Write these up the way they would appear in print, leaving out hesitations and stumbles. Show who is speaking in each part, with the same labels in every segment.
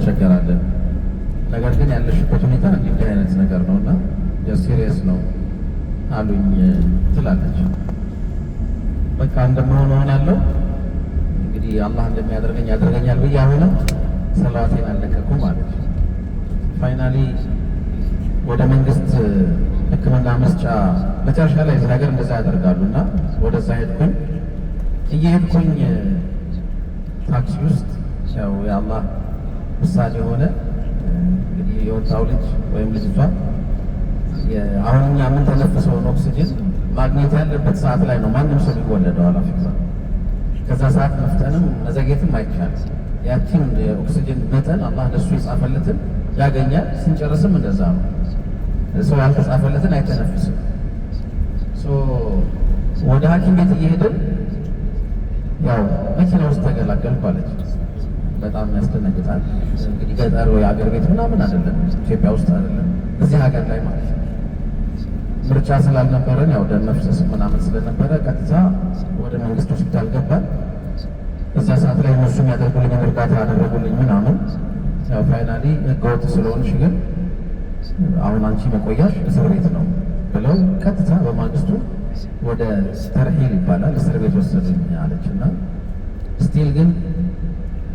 Speaker 1: እንቸገራለን። ነገር ግን ያለሽበት ሁኔታ እንዲህ አይነት ነገር ነውና ሲሪየስ ነው አሉኝ ትላለች። በቃ እንደምሆን ሆናለሁ እንግዲህ አላህ እንደሚያደርገኝ ያደርገኛል ብዬ አሁንም ሰላዋቴን አለቀኩም አለች። ፋይናሊ ወደ መንግስት ሕክምና መስጫ መጨረሻ ላይ እዚህ ሀገር እንደዛ ያደርጋሉ እና ወደዛ ሄድኩኝ። እየሄድኩኝ ታክሲ ውስጥ ያው የአላህ ውሳኔ የሆነ እንግዲህ የወጣው ልጅ ወይም ልጅቷ አሁን እኛ የምንተነፍሰውን ኦክሲጅን ማግኘት ያለበት ሰዓት ላይ ነው ማንም ሰው የሚወለደው አላፊዛ። ከዛ ሰዓት መፍጠንም መዘግየትም አይቻልም። ያቺን የኦክሲጅን መጠን አላህ ለሱ የጻፈለትን ያገኛል። ስንጨርስም እንደዛ ነው። ሰው ያልተጻፈለትን አይተነፍስም። ወደ ሐኪም ቤት እየሄድን ያው መኪና ውስጥ ተገላገልኩ አለች። በጣም ያስደነግጣል። እንግዲህ ገጠር ወይ አገር ቤት ምናምን አይደለም፣ ኢትዮጵያ ውስጥ አይደለም፣ እዚህ ሀገር ላይ ማለት ነው። ምርጫ ስላልነበረን ያው ደም መፍሰስ ምናምን ስለነበረ ቀጥታ ወደ መንግስት ሆስፒታል ገባን። እዛ ሰዓት ላይ እነሱ የሚያደርጉልኝ እርዳታ ያደረጉልኝ ምናምን። ያው ፋይናሊ ህገወጥ ስለሆንሽ ግን አሁን አንቺ መቆያሽ እስር ቤት ነው ብለው ቀጥታ በማግስቱ ወደ ተርሂል ይባላል እስር ቤት ወሰዱኝ አለች። እና ስቲል ግን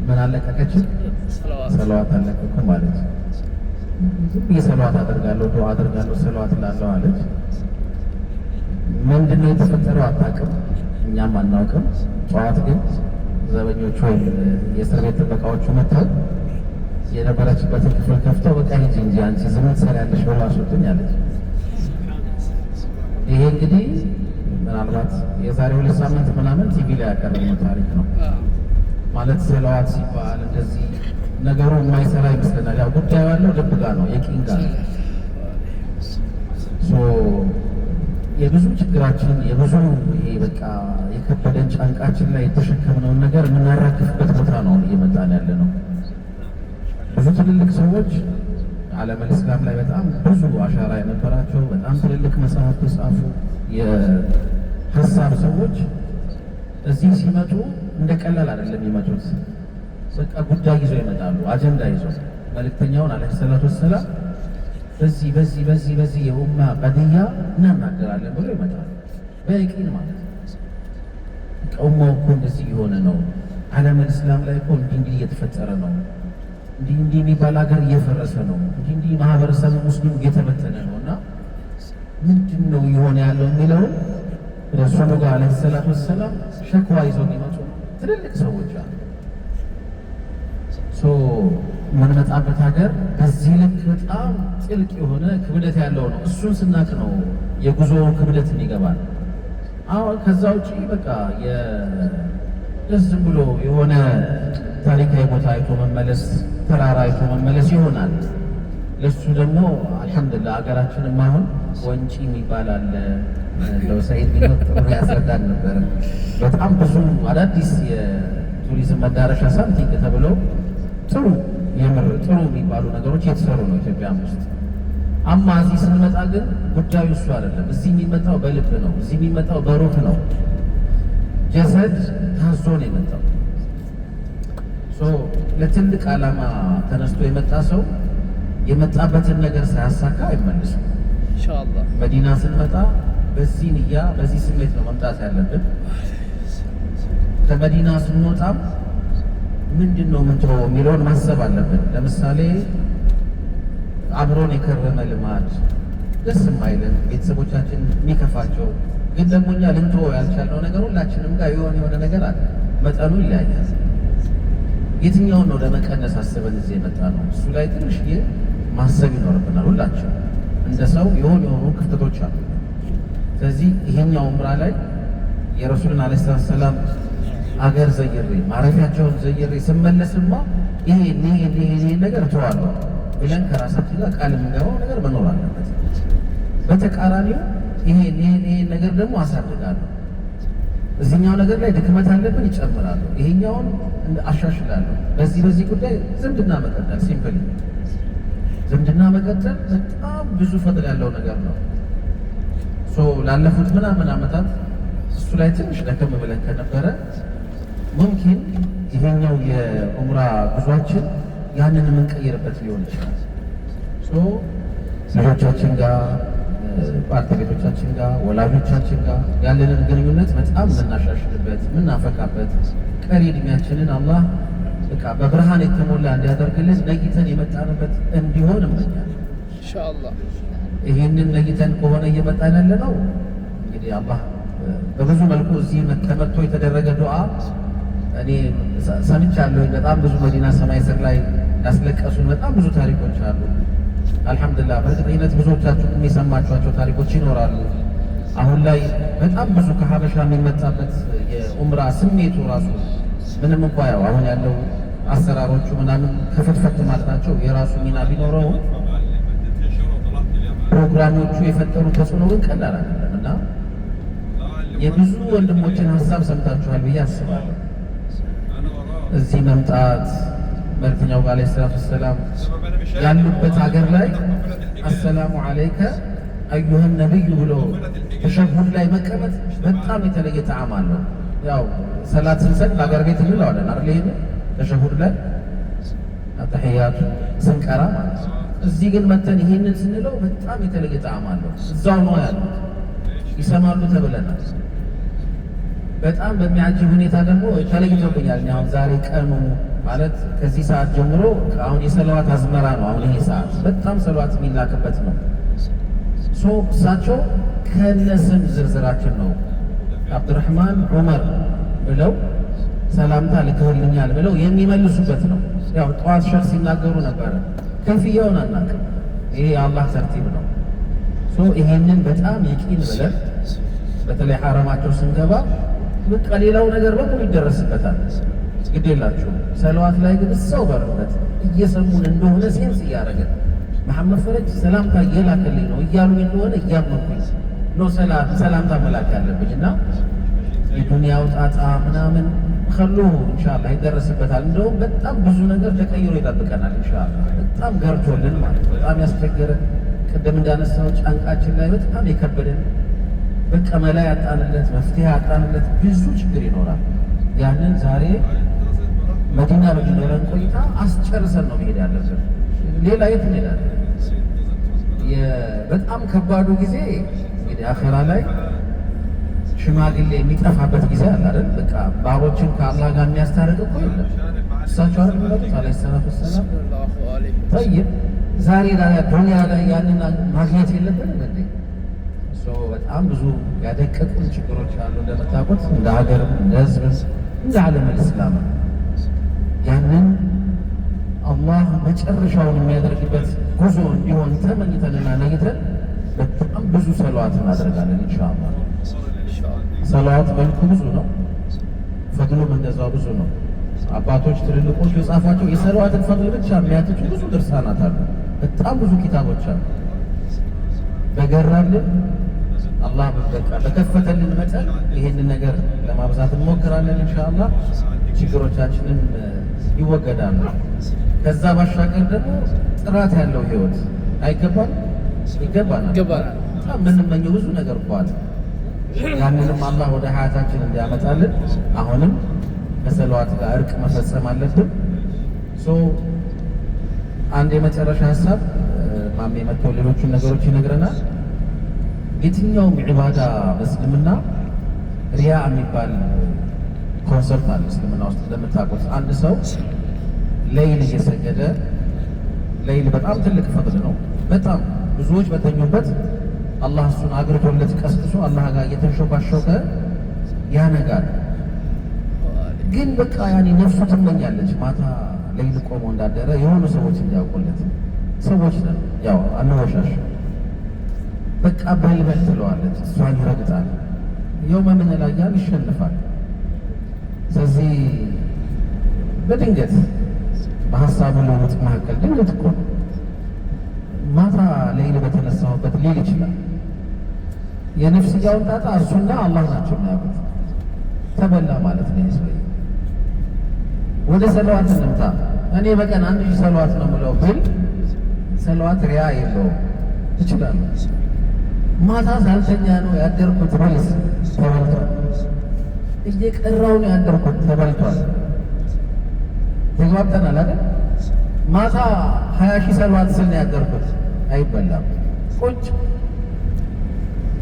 Speaker 1: ምን አለቀቀችን? ሰለዋት አለቀኩም አለች። ዝም ብዬ ሰለዋት አደርጋለሁ፣ ዱዓ አደርጋለሁ፣ ሰለዋት እላለሁ አለች። ምንድነው የተፈጠረው አታውቅም፣ እኛም አናውቅም። ጠዋት ግን ዘበኞቹ ወይም የእስር ቤት ጥበቃዎቹ መጥተው የነበረችበትን ክፍል ከፍተው በቃ ሂጂ እንጂ አንቺ ዝም ትሰሪያለሽ ብለው አስወጡኝ አለች። ይሄ እንግዲህ ምናልባት የዛሬ 2 ሳምንት ምናምን ቲቪ ላይ ያቀረብነው ታሪክ ነው። ማለት ሰለዋት ሲባል እንደዚህ ነገሩ የማይሰራ ይመስለናል። ያው ጉዳዩ ያለው ልብ ጋር ነው፣ የቂን ጋር ነው። የብዙ ችግራችን የብዙ ይሄ በቃ የከበደን ጫንቃችን ላይ የተሸከምነውን ነገር የምናራግፍበት ቦታ ነው እየመጣን ያለ ነው። ብዙ ትልልቅ ሰዎች ዓለመል እስላም ላይ በጣም ብዙ አሻራ የነበራቸው በጣም ትልልቅ መጽሐፍ የጻፉ የሀሳብ ሰዎች እዚህ ሲመጡ እንደ ቀላል አይደለም የሚመጡት። በቃ ጉዳይ ይዘው ይመጣሉ፣ አጀንዳ ይዘው መልእክተኛውን አለይሂ ሰላቱ ወሰላም በዚህ የኡማ ቀድያ እናናገራለን ብሎ ይመጣሉ። በየቂን ማለት ነው። ኡማው እኮ እንደዚህ የሆነ ነው፣ ዓለመል እስላም ላይ እኮ እንዲህ እየተፈጠረ ነው፣ እንዲህ የሚባል ሀገር እየፈረሰ ነው፣ እንዲህ ማህበረሰብ ሙስሊም እየተበተነ ነው እና ምንድን ነው የሆነ ያለው የሚለውን ረሱሉ ጋር አለይሂ ሰላቱ ወሰላም ሸክዋ ይዘው የሚመጡ ትልልቅ ሰዎች አሉ። የምንመጣበት ሀገር በዚህ ልክ በጣም ጥልቅ የሆነ ክብደት ያለው ነው። እሱን ስናቅ ነው የጉዞ ክብደት የሚገባል። አሁን ከዛ ውጪ በቃ ዝም ብሎ የሆነ ታሪካዊ ቦታ አይቶ መመለስ፣ ተራራ አይቶ መመለስ ይሆናል። ለሱ ደግሞ አልሐምዱሊላህ ሀገራችንም አሁን ወንጪ የሚባል አለ። ሰይድ ቢኖር ጥሩ ያስረዳን ነበረ። በጣም ብዙ አዳዲስ የቱሪዝም መዳረሻ ሳምቲንግ ተብለው ጥሩ የምር ጥሩ የሚባሉ ነገሮች የተሰሩ ነው ኢትዮጵያ ውስጥ። አማ እዚህ ስንመጣ ግን ጉዳዩ እሱ አይደለም። እዚህ የሚመጣው በልብ ነው። እዚህ የሚመጣው በሩህ ነው። ጀሰድ ታዞ ነው የመጣው። ለትልቅ ዓላማ ተነስቶ የመጣ ሰው የመጣበትን ነገር ሳያሳካ አይመልስም። ኢንሻአላህ መዲና ስንመጣ በዚህ ንያ በዚህ ስሜት ነው መምጣት ያለብን። ከመዲና ስንወጣም ምንድን ነው ምንተው የሚለውን ማሰብ አለብን። ለምሳሌ አብሮን የከረመ ልማድ ደስ የማይለን ቤተሰቦቻችን የሚከፋቸው ግን ደግሞ እኛ ልንተወው ያልቻልነው ነገር ሁላችንም ጋር የሆነ ነገር አለ። መጠኑ ይለያያል። የትኛውን ነው ለመቀነስ አስበን እዚህ የመጣ ነው? እሱ ላይ ትንሽዬ ማሰብ ይኖርብናል። ሁላችን እንደ ሰው የሆኑ ክፍተቶች አሉ። ስለዚህ ይሄኛው ዑምራ ላይ የረሱልን አለይሂ ሰላም አገር ዘይሬ ማረፊያቸውን ዘይሬ ስመለስማ ይሄ ነገር ተዋለሁ ብለን ከራሳችን ጋር ቃል የምንገባው ነገር መኖር አለበት። በተቃራኒው ይሄ ነገር ደግሞ አሳድጋለሁ፣ እዚህኛው ነገር ላይ ድክመት አለብን ይጨምራሉ፣ ይሄኛውን አሻሽላለሁ። በዚህ ጉዳይ ዝምድና መቀጠል ሲምፕል ዝምድና መቀጠል በጣም ብዙ ፈጥር ያለው ነገር ነው። ላለፉት ምናምን ዓመታት እሱ ላይ ትንሽ ደከም ብለን ከነበረ ሙምኪን ይሄኛው የዑምራ ጉዟችን ያንን የምንቀይርበት ሊሆን ይችላል። ልጆቻችን ጋር፣ ባለቤቶቻችን ጋር፣ ወላጆቻችን ጋር ያለንን ግንኙነት በጣም የምናሻሽልበት የምናፈካበት ቀሪ እድሜያችንን አላህ በቃ በብርሃን የተሞላ እንዲያደርግልን ነይተን የመጣንበት እንዲሆን እመኛለሁ ኢንሻአላህ። ይህንን ነይተን ከሆነ እየመጣን ያለ ነው እንግዲህ አላህ በብዙ መልኩ እዚህ ተመርቶ የተደረገ ዱዓ እኔ ሰምቻለሁ። በጣም ብዙ መዲና ሰማይ ስር ላይ ያስለቀሱን በጣም ብዙ ታሪኮች አሉ። አልሐምዱሊላህ በእርግጠኝነት ብዙዎቻችሁም የሰማችኋቸው ታሪኮች ይኖራሉ። አሁን ላይ በጣም ብዙ ከሀበሻ የሚመጣበት የኡምራ ስሜቱ ራሱ ምንም እንኳ ያው አሁን ያለው አሰራሮቹ ምናምን ከፍትፈት ማለታቸው የራሱ ሚና ቢኖረው ፕሮግራሞቹ የፈጠሩ ተጽዕኖ ግን ቀላል አይደለም እና የብዙ ወንድሞችን ሀሳብ ሰምታችኋል ብዬ አስባለሁ። እዚህ መምጣት መልክተኛው ጋር አለይሂ ሰላቱ ወሰላም ያሉበት ሀገር ላይ አሰላሙ አለይከ አዩሀ ነቢዩ ብሎ ተሸሁድ ላይ መቀመጥ በጣም የተለየ ጣዕም አለው። ያው ሰላት ስንሰግድ ሀገር ቤት እንለዋለን አይደል? ይሄ ተሸሁድ ላይ አተህያቱ ስንቀራ ማለት ነው። እዚህ ግን መተን ይሄንን ስንለው በጣም የተለየ ጣዕም አለው። እዛው ነው ያሉት ይሰማሉ ተብለናል። በጣም በሚያጅብ ሁኔታ ደግሞ ተለይቶብኛል። አሁን ዛሬ ቀኑ ማለት ከዚህ ሰዓት ጀምሮ አሁን የሰለዋት አዝመራ ነው። አሁን ይሄ ሰዓት በጣም ሰለዋት የሚላክበት ነው። እሳቸው ከነስም ዝርዝራችን ነው አብዱራህማን ዑመር ብለው ሰላምታ ልክህልኛል ብለው የሚመልሱበት ነው። ያው ጠዋት ሸህ ሲናገሩ ነበረ ከፍያውን አናውቅም። ይሄ የአላህ ተርቲብ ነው። ይሄንን በጣም የቂን ብለን በተለይ ሐረማቸው ስንገባ በቃ ሌላው ነገር በሙሉ ይደረስበታል። ግድ የላችሁም። ሰለዋት ላይ ግን እሰው በርበት እየሰሙን እንደሆነ ሴንስ እያደረገን መሐመድ ፈረጅ ሰላምታ እየላከልኝ ነው እያሉኝ እንደሆነ እያመንኩኝ ነው ሰላምታ መላክ ያለብኝ እና የዱንያው ጣጣ ምናምን ከሉ ኢንሻአላህ ይደረስበታል። እንደውም በጣም ብዙ ነገር ተቀይሮ ይጠብቀናል ኢንሻአላህ። በጣም ገርቶልን ማለት ነው። በጣም ያስቸገረን ቅድም እንዳነሳው ጫንቃችን ላይ በጣም የከበደን በቃ መላ ያጣንለት መፍትሄ ያጣንለት ብዙ ችግር ይኖራል። ያንን ዛሬ መዲና በሚኖረን ቆይታ አስጨርሰን ነው መሄድ ያለብን። ሌላ የት እንሄዳለን? በጣም ከባዱ ጊዜ እንግዲህ አኺራ ላይ ሽማግሌ የሚጠፋበት ጊዜ አለ አይደል? በቃ ባሮችን ከአላህ ጋር የሚያስታርቅ እኮ የለም። እሳቸው አይደል የሚመጡት አለይሂ ሰላቱ ወሰላም። ጠይብ ዛሬ ላይ ዱንያ ላይ ያንን ማግኘት የለብንም እንዴ? በጣም ብዙ ያደቀቁን ችግሮች አሉ እንደምታውቁት፣ እንደ ሀገርም እንደ ህዝብም እንደ ዓለም እስላም ያንን አላህ መጨረሻውን የሚያደርግበት ጉዞ እንዲሆን ተመኝተንና ነይተን በጣም ብዙ ሰለዋት እናደርጋለን ኢንሻአላህ። ሰለዋት መልኩ ብዙ ነው፣ ፈድሉም እንደዛው ብዙ ነው። አባቶች ትልልቆቹ የጻፏቸው የሰለዋትን ፈድል ብቻ የሚያትቱ ብዙ ድርሳናት አሉ። በጣም ብዙ ኪታቦች አሉ። በገራልን አላህ በቃ በከፈተልን መጠን ይሄንን ነገር ለማብዛት እንሞክራለን ኢንሻአላህ። ችግሮቻችንን ይወገዳሉ። ከዛ ባሻገር ደግሞ ጥራት ያለው ህይወት አይገባል ይገባናል። በጣም የምንመኘው ብዙ ነገር እኮ አለ። ያንንም አላህ ወደ ሀያታችን እንዲያመጣልን አሁንም ከሰለዋት ጋር እርቅ መፈጸም አለብን። አንድ የመጨረሻ ሀሳብ ማሜ መጥተው ሌሎቹን ነገሮች ይነግረናል። የትኛውም ዒባዳ በእስልምና ሪያ የሚባል ኮንሰፕት አለ። እስልምና ውስጥ እንደምታውቁት አንድ ሰው ሌይል እየሰገደ ሌይል በጣም ትልቅ ፈድል ነው። በጣም ብዙዎች በተኙበት አላህ እሱን አግርቶለት ቀስቅሶ አላህ ጋር እየተንሾካሾከ ያነጋል። ግን በቃ ያኔ ነፍሱ ትመኛለች ማታ ሌይል ቆሞ እንዳደረ የሆኑ ሰዎች እንዲያውቁለት። ሰዎች ነን ያው አንወሻሽ በቃ በልበል ትለዋለች፣ እሷን ይረግጣል። የውመ ምን ላያል ይሸንፋል። ስለዚህ በድንገት በሀሳቡ ልውውጥ መካከል ድንገት እኮ ማታ ሌይል በተነሳሁበት ሊል ይችላል። የነፍስያውን ጣጣ እርሱና አላህ ናቸው የሚያውቁት። ተበላ ማለት ነው ሰው። ወደ ሰለዋት እንምጣ። እኔ በቀን 1000 ሰለዋት ነው የምለው ብል ሰለዋት ሪያ የለውም። ትችላለህ። ማታ ሳልተኛ ነው ያደርኩት ብልስ ተበልቷል። እየቀራው ነው ያደርኩት ተበልቷል። ተግባብተናል አይደል? ማታ 20 ሺህ ሰልዋት ስል ነው ያደርኩት። አይበላም። ቁጭ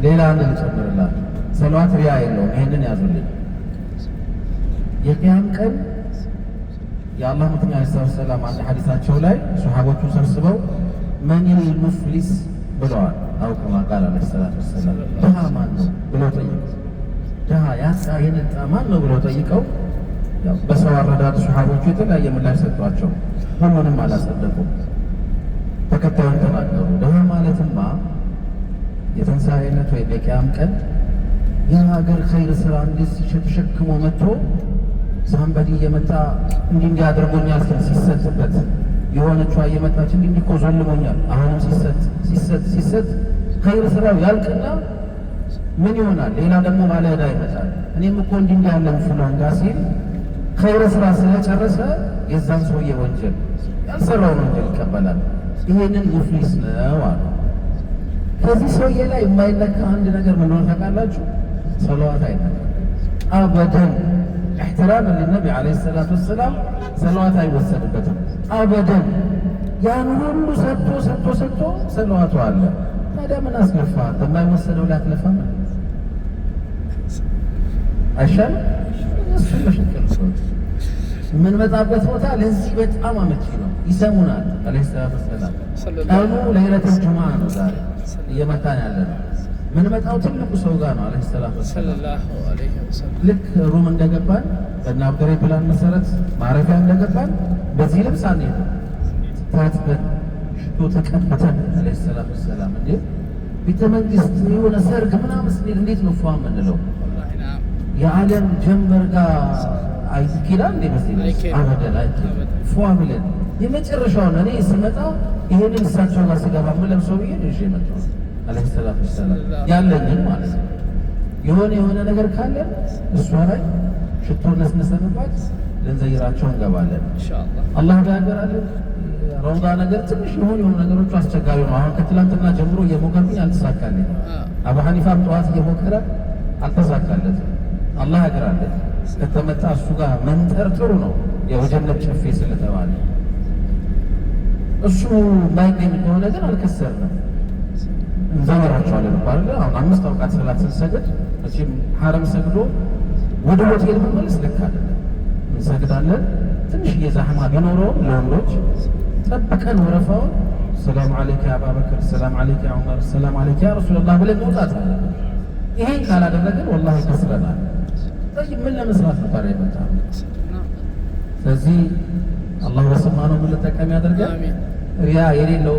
Speaker 1: ሌላ አንድ ልጨምርላችሁ። ሰልዋት ሪያ የለውም። ይሄንን ያዙልኝ። የቂያም ቀን የአላህ መልእክተኛ ሰለላሁ ዐለይሂ ወሰለም አንድ ሐዲሳቸው ላይ ሱሐቦቹን ሰብስበው መኒል ሙፍሊስ ብለዋል። አው ከማ ቃል አለይሂ ሰላቱ ወሰላም ድሃ ማን ነው ብለው ጠይቀው፣ ድሃ ያሳ የነጣ ማን ነው ብለው ጠይቀው፣ ያው በሰው አረዳድ ሱሐቦቹ የተለያየ ምላሽ ሰጧቸው። ሁሉንም አላጸደቁም። ተከታዩን ተናገሩ። ድሃ ማለትማ የትንሣኤነት ወይም የቂያም ቀን የሀገር ኸይር ስራ እንዴት ተሸክሞ መጥቶ ሳምበዲ እየመጣ እንዲህ አድርጎኛል ሲሰጥበት የሆነችዋ እየመጣች እንዲህ እኮ ዘልሞኛል፣ አሁንም ሲሰጥ ኸይር ስራው ያልቅና ምን ይሆናል? ሌላ ደግሞ ባለ ዕዳ ይመጣል። እኔም እኮ እንዲህ ያለን ፍሎን ጋር ሲል ኸይር ስራ ስለጨረሰ የዛን ሰውዬ ወንጀል ያልሰራውን ወንጀል ይቀበላል። ይሄንን ሙፍሊስ ነው አሉ። ከዚህ ሰውዬ ላይ የማይነካ አንድ ነገር ምን ሆነ ታውቃላችሁ? ሰለዋት አይነካ አበደን። ኢሕትራም ለነቢ ዓለይሂ ሰላቱ ወሰላም ሰለዋት አይወሰድበትም አበደን። ያን ሁሉ ሰጥቶ ሰለዋቱ አለ። ታዲያ ምን አስለፋ? በማይወሰደው ላይ አትለፋም አይሻልም? እሱ ለሽከል የምንመጣበት ቦታ ለዚህ በጣም አመቺ ነው። ይሰሙናል። ዓለይሂ ሰላቱ ወሰላም ቀኑ ለይለቱል ጁምዓ ነው። ዛሬ እየመጣን ያለ ነው። ምንመጣው ትልቁ ሰው ጋር ነው። ዓለይሂ ሰላቱ ወሰላም ልክ ሩም እንደገባን በእነ አብደሬ ፕላን መሰረት ማረፊያ እንደገባን በዚህ ልብስ አንሄድም። ታጥበን ሽቶ ተቀብተን ዓለይሂ ሰላቱ ወሰላም እንዴ ቤተ መንግስት የሆነ ሰርግ ምናምን ስንሄድ እንዴት ነው ፏ የምንለው? የዓለም ጀንበር ጋር አይኪዳል እንዴ በዚህ ልብስ አበደን ፏ ብለን የመጨረሻውን እኔ ስመጣ ይሄንን እሳቸው ጋር ስገባ የምለብሰው ብዬ ነው ይዤ መጣሁ። ዓለይሂ ሰላቱ ወሰላም ያለኝን ማለት ነው። የሆነ ነገር ካለ እሷ ላይ ሽቶ ነስነሰንባት ልንዘይራቸው እንገባለን ኢንሻአላህ። አላህ ያገራለን። ረውዳ ነገር ትንሽ የሆኑ ነገሮቹ አስቸጋሪ ነው። አሁን ከትላንትና ጀምሮ እየሞከርኩኝ አልተሳካልኝ። አቡ ሐኒፋም ጠዋት እየሞከረ አልተሳካለትም። አላህ ያገራለን። ከተመጣ እሱ ጋር መንጠር ጥሩ ነው። የጀነት ጨፌ ስለተባለ እሱ ማይገኝ ከሆነ ግን አልከሰርንም። እንዘመራቸዋለን ባለ አሁን 5 አውቃት ሰላት ስንሰግድ እዚህም ሐረም ሰግዶ ወደ ሆቴል መመለስ ልክ አይደለም። እንሰግዳለን። ትንሽ የዛህማ ቢኖረው ለወንዶች ጠብቀን ወረፋውን ሰላም አለይከ ያ አቡበክር፣ ሰላም አለይከ ያ ዑመር፣ ሰላም አለይከ ያ ረሱላህ ብለን መውጣት አለብን። ይሄን ካላደረግን ወላሂ ከስረናል። ምን ለመስራት ነበር የመጣው? ስለዚህ አላህ በሰማነው የምንጠቀም ያደርጋል። ሪያ የሌለው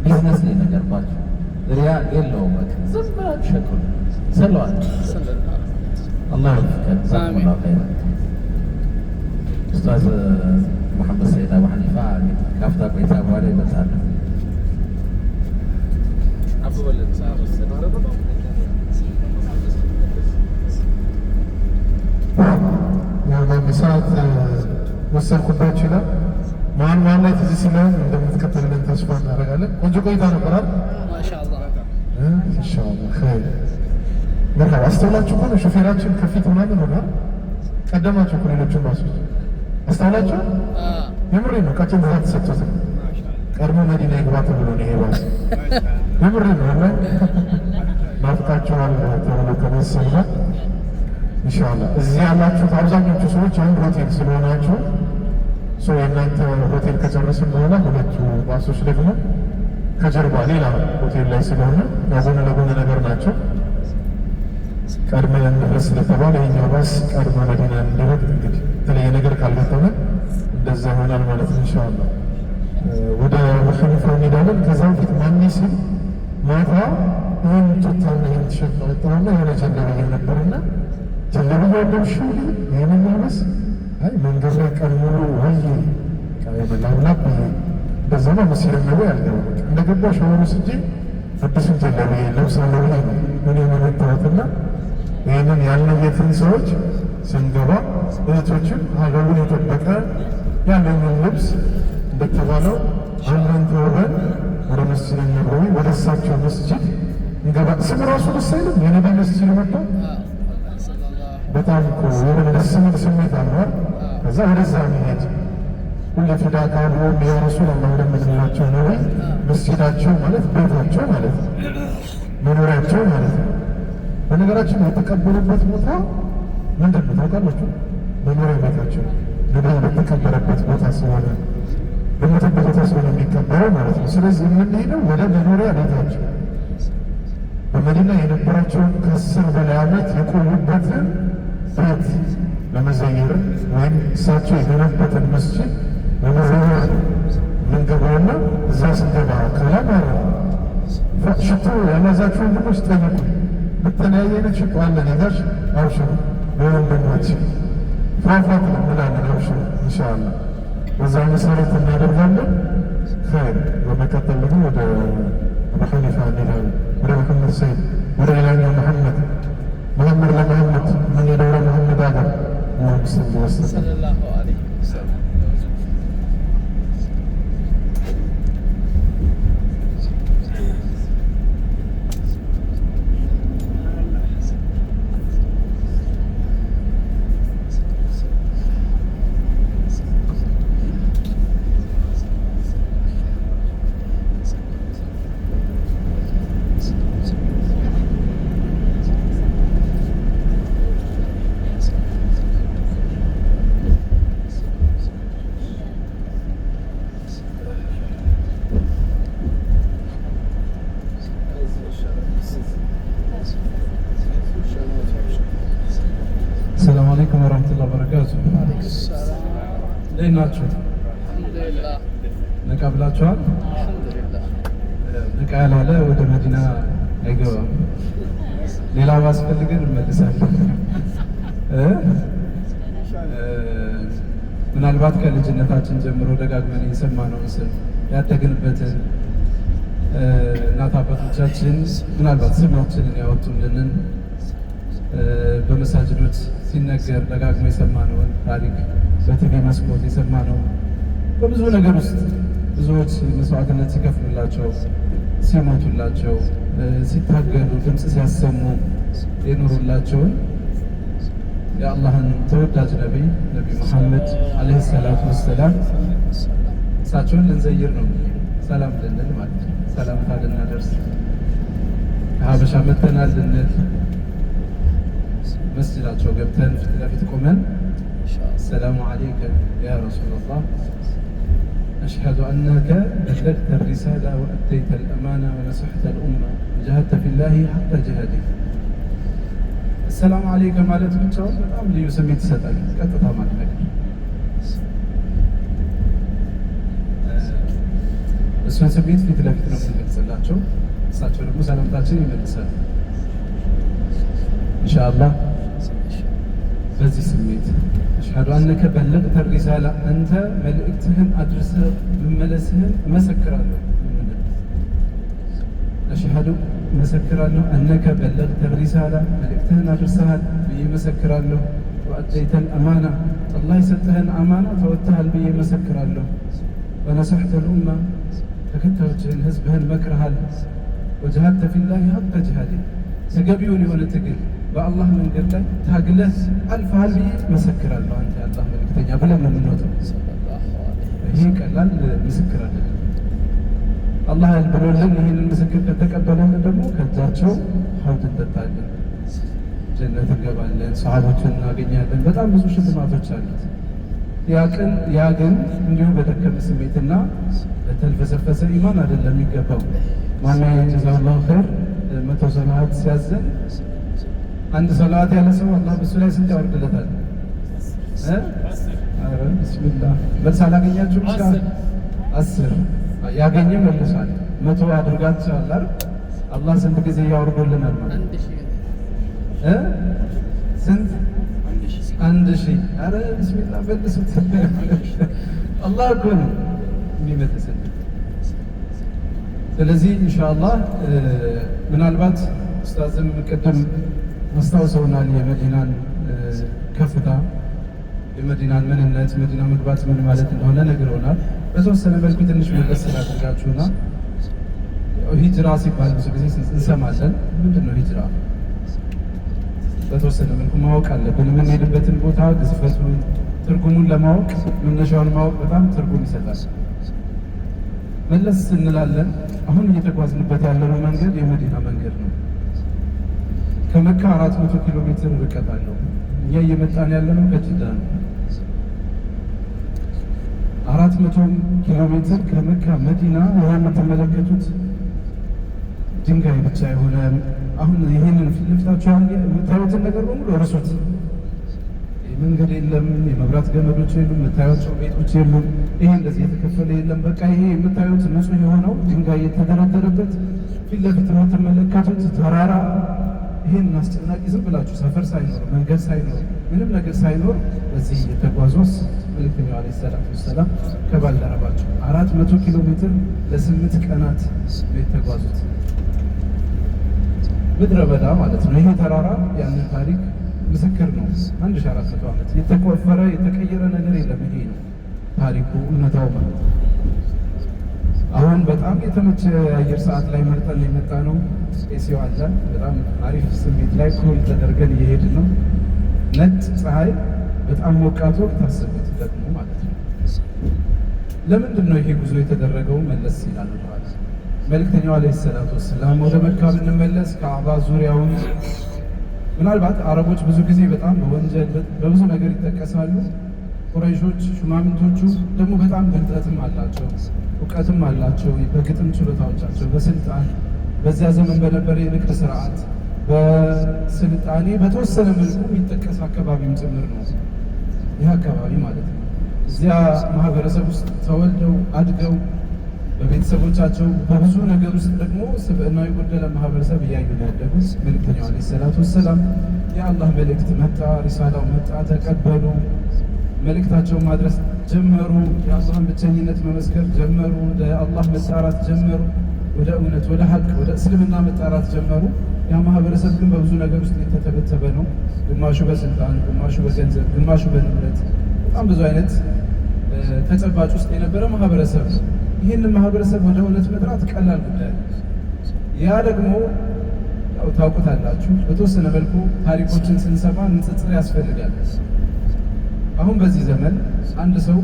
Speaker 1: ቢዝነስ ላይ ነገርባችሁ። ሪያ የለውም። በቃ ዝም ብላችሁ ሸክሩ ሰለዋት አላህ ይፍቀድ። ሰላም ኸይር ኡስታዝ መሐመድ ሰይድ አቡ ሐኒፋ ካፍታ ቆይታ በኋላ ይመጣሉ። አቡ ወለድ
Speaker 2: ሰዓት ወሰንኩባችሁ ይላል። ማን ላይ ትዝ ሲለን እንደምትከተልልን ተስፋ እናደርጋለን። ቆንጆ ቆይታ ነበራል።
Speaker 3: ማሻአላህ
Speaker 2: ኢንሻአላህ ኸይር። መርሐባ። አስተውላችሁ ከሆነ ሾፌራችን ከፊት ምናምን ሆኗል። ቀደማችሁ እኮ ሌሎቹን ባሶች አስተውላችሁ? የምሬ ነው። ቃችን ብዛት ተሰጥቶት ቀድሞ መዲና ይግባ ተብሎ ነው ይሄ ባስ። የምሬ ነው። አላ ናፍቃችኋል ተብሎ ከመሰብዛት ኢንሻአላህ እዚህ ያላችሁት አብዛኞቹ ሰዎች አንድ ሆቴል ስለሆናችሁ የእናንተ ሆቴል ከጨረስን በኋላ ሁለቱ ባሶች ደግሞ ከጀርባ ሌላ ሆቴል ላይ ስለሆነ ጎን ለጎን ነገር ናቸው። ቀድመን እንድረስ ስለተባለ ይሄኛው ባስ ቀድሞ መዲና እንዲረግ እንግዲህ የተለየ ነገር ካልገጠመ እንደዛ ይሆናል ማለት ነው ኢንሻአላህ። ወደ ሐኒፋ እንሄዳለን። ከዛ በፊት ማን ሲል ማታ ይህን ቱታና ይህን ቲሸርት ወጣውና የሆነ ጀለብያ ነበርና ጀለብያ ደምሽ ይህንን መልበስ መንገድ ላይ ቀን ሙሉ ወይ የመላውላብ በዛ ነው መስሪያ ነው ያለው። እንደገባ ሻወር ወስጄ አዲሱን ጀለብያ ለብሳለሁ ነው ምን የመረጣትና ይህንን ያልነየትን ሰዎች ስንገባ እህቶችን ሀገሩን የጠበቀ ያለንን ልብስ እንደተባለው አንድን ተወበን ወደ መስጂድ ነበዊ ወደ እሳቸው መስጂድ እንገባ። ስም ራሱ ደስ አይልም? የነቢ መስጂድ መጣ በጣም እኮ የሆነ ደስ የሚል ስሜት አለ። ከዛ ወደዛ መሄድ ሁሌ ፊዳ ካልሆን ያ ረሱላላህ ወደምንላቸው ነው። መስጂዳቸው ማለት ቤታቸው ማለት ነው፣ መኖሪያቸው ማለት ነው። በነገራችን የተቀበሉበት ቦታ ምንድን ነው ታውቃላችሁ? መኖሪያ ቤታቸው ነቢዩ በተቀበረበት ቦታ ስለሆነ በሞተበት ቦታ ስለሆነ የሚቀበረው ማለት ነው። ስለዚህ የምንሄደው ወደ መኖሪያ ቤታቸው በመዲና የነበራቸውን ከ10 በላይ ዓመት የቆዩበትን ቤት ለመዘየር ወይም እሳቸው የገነቡበትን መስጂድ ለመዘየር ምንገባውና እዛ ስንገባ ከላ ማለት ነው። ሽቶ ያላዛችሁ ወንድሞች ጠይቁ። በተለያየ አይነት ሽቶ አለ ነገርሽ አውሽሩ በወንድሞች ፋፋት ምናምን አውሽሩ ኢንሻአላህ በዛ መሰረት እናደርጋለን። ኸይር በመቀጠል ደግሞ ወደ አቡ ሐኒፋ እንሄዳለን። ወደ መሐመድ ሰይድ ወደ ሌላኛው መሐመድ ለመሐመድ ምን የደውረ መሐመድ አገር ሙስሊም ወሰደ ሰለላሁ ዐለይሂ ወሰለም። ሰላም አለይኩም ወራህመቱላሂ ወበረካቱ። እንዴት ናችሁ? ነቃ ብላችኋል? ነቃ ያላለ ወደ መዲና አይገባም። ሌላ ባስፈልገን እንመልሳለን። ምናልባት ከልጅነታችን ጀምሮ ደጋግመን የሰማነውን ስም ያደግንበትን እናት አባቶቻችን ምናልባት ስማችንን ያወጡልንን በመሳጅዶች ሲነገር ደጋግሞ የሰማነውን ታሪክ በቲቪ መስኮት የሰማነው በብዙ ነገር ውስጥ ብዙዎች መስዋዕትነት ሲከፍሉላቸው ሲሞቱላቸው ሲታገሉ ድምፅ ሲያሰሙ የኖሩላቸውን የአላህን ተወዳጅ ነቢይ መሐመድ አለይሂ ሰላቱ ወሰላም እሳቸውን ልንዘይር ነው። ሰላም ልንል ማለት ነው። ሰላምታ ልናደርስ ከሀበሻ መተናል ልንል መስጂዳቸው ገብተን ፊት ለፊት ቆመን ሰላሙ አለይከ ያ ረሱላላህ አሽሀዱ አነከ በለግተ ሪሳላ ወአተይተ ልአማና ወነሰሕተ ልኡማ ወጃሀድተ ፊላሂ ሐቀ ጅሃዲህ። ሰላሙ አለይከ ማለት ብቻውን በጣም ልዩ ስሜት ይሰጣል። ቀጥታ ማለት ነገር እሱን ስሜት ፊት ለፊት ነው የምንገልጽላቸው። እሳቸው ደግሞ ሰላምታችን ይመልሳል ኢንሻአላህ። በዚህ ስሜት አሽሀዱ አነከ በለግተ ሪሳላ አንተ መልእክትህን አድርሰህ መመለስህን እመሰክራለሁ። አሽሀዱ እመሰክራለሁ አነከ በለግተ ሪሳላ መልእክትህን አድርሰሃል ብዬ እመሰክራለሁ። ወአደይተል አማና አላህ የሰጠህን አማና ተወጥተሃል ብዬ እመሰክራለሁ። ወነሰሕተ ልኡማ ተከታዮችህን ህዝብህን መክረሃል። ወጀሀድተ ፊላሂ ሐቀ ጂሃዲህ ተገቢውን የሆነ ትግል በአላህ መንገድ ላይ ታግለህ አልፈሃል ብዬ እመሰክራለሁ። አንተ የአላህ መልእክተኛ ብለን ነው የምንወጣው። ይህ ቀላል ምስክር አይደለም። አላህ ብሎልን ይህንን ምስክር ከተቀበለን ደግሞ ከእጃቸው ሐውድ እንጠጣለን፣ ጀነት እንገባለን፣ ሰሃቦችን እናገኛለን። በጣም ብዙ ሽልማቶች አሉት። ያ ግን እንዲሁ በደከመ ስሜትና በተልፈሰፈሰ ኢማን አይደለም የሚገባው። ማነው ጀዛላሁ ኸይር 100 ሰላት ሲያዘን አንድ ሰላት ያለ ሰው አላህ በሱ ላይ ስንት ያወርድለታል? አረ ቢስሚላህ መልስ አላገኛችሁም? እስከ 10 ያገኘ መልሷል። 100 አድርጋችኋል አይደል? አላህ ስንት ጊዜ ያወርዶልናል ማለት ስንት 1000። አረ ቢስሚላህ መልሱት። አላህ እኮ ነው የሚመልስልን። ስለዚህ ኢንሻአላህ ምናልባት ኡስታዝም ቅድም አስታውሰውናል የመዲናን ከፍታ፣ የመዲናን ምንነት፣ መዲና መግባት ምን ማለት እንደሆነ ነግረውናል። በተወሰነ መልኩ ትንሽ መለስ ስላደርጋችሁና ሂጅራ ሲባል ብዙ ጊዜ እንሰማለን። ምንድን ነው ሂጅራ? በተወሰነ መልኩ ማወቅ አለብን። የምንሄድበትን ቦታ ግዝፈቱን፣
Speaker 3: ትርጉሙን ለማወቅ መነሻውን ማወቅ በጣም ትርጉም ይሰጣል። መለስ እንላለን። አሁን እየተጓዝንበት ያለነው መንገድ የመዲና መንገድ ነው። ከመካ 400 ኪሎ ሜትር ርቀት አለው። እኛ እየመጣን ያለነው ከጅዳ ነው። 400 ኪሎ ሜትር ከመካ መዲና የምትመለከቱት ድንጋይ ብቻ የሆነ አሁን ይህንን ፊት ለፊታችሁ የምታዩትን ነገር በሙሉ እርሱት። መንገድ የለም፣ የመብራት ገመዶች የሉም፣ የምታዩቸው ቤቶች የሉም። ይሄ እንደዚህ የተከፈለ የለም። በቃ ይሄ የምታዩት ንጹህ የሆነው ድንጋይ የተደረደረበት ፊት ለፊት የምትመለከቱት ተራራ ይሄን አስጨናቂ ዝም ብላችሁ ሰፈር ሳይኖር መንገድ ሳይኖር ምንም ነገር ሳይኖር በዚህ የተጓዙስ መልእክተኛው ዓለይሂ ሰላቱ ወሰላም ከባልደረባቸው 400 ኪሎ ሜትር ለ8 ቀናት የተጓዙት ምድረ በዳ ማለት ነው። ይሄ ተራራ ያንን ታሪክ ምስክር ነው። 1400 ዓመት የተቆፈረ የተቀየረ ነገር የለም። ይሄ ነው ታሪኩ፣ እውነታው ማለት ነው። አሁን በጣም የተመቸ የአየር ሰዓት ላይ መርጠን የመጣ ነው። ኤሲዮ አለ። በጣም አሪፍ ስሜት ላይ ኩል ተደርገን እየሄድን ነው። ነጭ ፀሐይ፣ በጣም ሞቃት ወቅት አስቡት ደግሞ ማለት ነው። ለምንድን ነው ይሄ ጉዞ የተደረገው? መለስ ይላል ማለት ነው። መልእክተኛው ዓለይሂ ሰላቱ ወሰላም ወደ መካ ብንመለስ ከአባ ዙሪያውን ምናልባት አረቦች ብዙ ጊዜ በጣም በወንጀል በብዙ ነገር ይጠቀሳሉ። ቁረይሾች ሹማምንቶቹ ደግሞ በጣም ብልጠትም አላቸው፣ እውቀትም አላቸው። በግጥም ችሎታዎቻቸው በስልጣን በዚያ ዘመን በነበረ የንግድ ስርዓት በስልጣኔ በተወሰነ መልኩ የሚጠቀስ አካባቢም ጭምር ነው ይህ አካባቢ ማለት ነው። እዚያ ማህበረሰብ ውስጥ ተወልደው አድገው በቤተሰቦቻቸው በብዙ ነገር ውስጥ ደግሞ ስብዕናው የጎደለ ማህበረሰብ እያዩ ነው ያደጉት። መልእክተኛው ዓለይሂ ሰላቱ ወሰላም የአላህ መልእክት መጣ፣ ሪሳላው መጣ፣ ተቀበሉ። መልእክታቸውን ማድረስ ጀመሩ። የአላህን ብቸኝነት መመስከር ጀመሩ። ወደ አላህ መጣራት ጀመሩ። ወደ እውነት፣ ወደ ሀቅ፣ ወደ እስልምና መጣራት ጀመሩ። ያ ማህበረሰብ ግን በብዙ ነገር ውስጥ የተተበተበ ነው። ግማሹ በስልጣን፣ ግማሹ በገንዘብ፣ ግማሹ በንብረት፣ በጣም ብዙ አይነት ተጨባጭ ውስጥ የነበረ ማህበረሰብ ነው። ይህንን ማህበረሰብ ወደ እውነት መጥራት ቀላል ጉዳይ፣ ያ ደግሞ ያው ታውቁታላችሁ። በተወሰነ መልኩ ታሪኮችን ስንሰማ ንጽጽር ያስፈልጋል። አሁን በዚህ ዘመን አንድ ሰው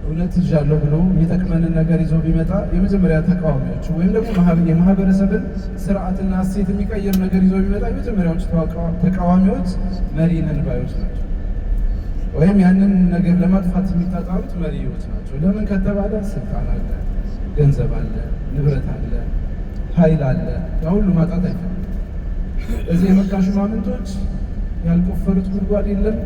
Speaker 3: እውነት ይዣለሁ ብሎ የሚጠቅመንን ነገር ይዞ ቢመጣ የመጀመሪያ ተቃዋሚዎቹ ወይም ደግሞ የማህበረሰብን ስርዓትና እሴት የሚቀይር ነገር ይዞ ቢመጣ የመጀመሪያዎቹ ተቃዋሚዎች መሪ ነን ባዮች ናቸው። ወይም ያንን ነገር ለማጥፋት የሚጣጣሩት መሪዎች ናቸው። ለምን ከተባለ ስልጣን አለ፣ ገንዘብ አለ፣ ንብረት አለ፣ ኃይል አለ። ያ ሁሉ ማጣት አይፈልም። እዚህ የመካ ሹማምንቶች ያልቆፈሩት ጉድጓድ የለም፣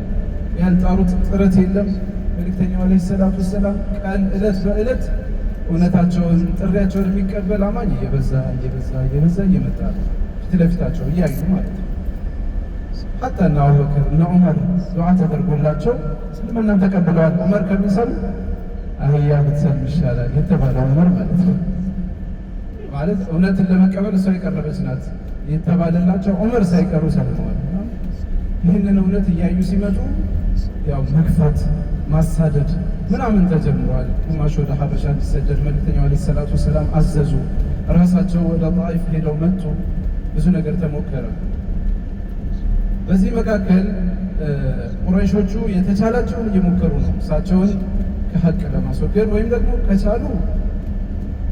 Speaker 3: ያልጣሩት ጥረት የለም። መልእክተኛው ዓለይሂ ሰላቱ ወሰላም ቀን ዕለት በዕለት እውነታቸውን ጥሪያቸውን የሚቀበል አማኝ እየበዛ እየመጣ ፊት ለፊታቸው እያዩ ማለት ነው። ሐታ እነ አቡበክር እነ ዑመር ዱዓ ተደርጎላቸው እስልምናን ተቀብለዋል። ዑመር ከሚሰሙ አህያ ብትሰልም ይሻላል የተባለ ዑመር ማለት ነው። ማለት እውነትን ለመቀበል እሷ የቀረበች ናት የተባለላቸው ዑመር ሳይቀሩ ሰልመዋል። ይህንን እውነት እያዩ ሲመጡ ያው መግፋት፣ ማሳደድ ምናምን ተጀምሯል። ግማሽ ወደ ሀበሻ እንዲሰደድ መልእክተኛው ዓለይሂ ሰላቱ ወሰላም አዘዙ። ራሳቸው ወደ ጣኢፍ ሄደው መጡ። ብዙ ነገር ተሞከረ። በዚህ መካከል ቁረይሾቹ የተቻላቸውን እየሞከሩ ነው፣ እሳቸውን ከሀቅ ለማስወገድ ወይም ደግሞ ከቻሉ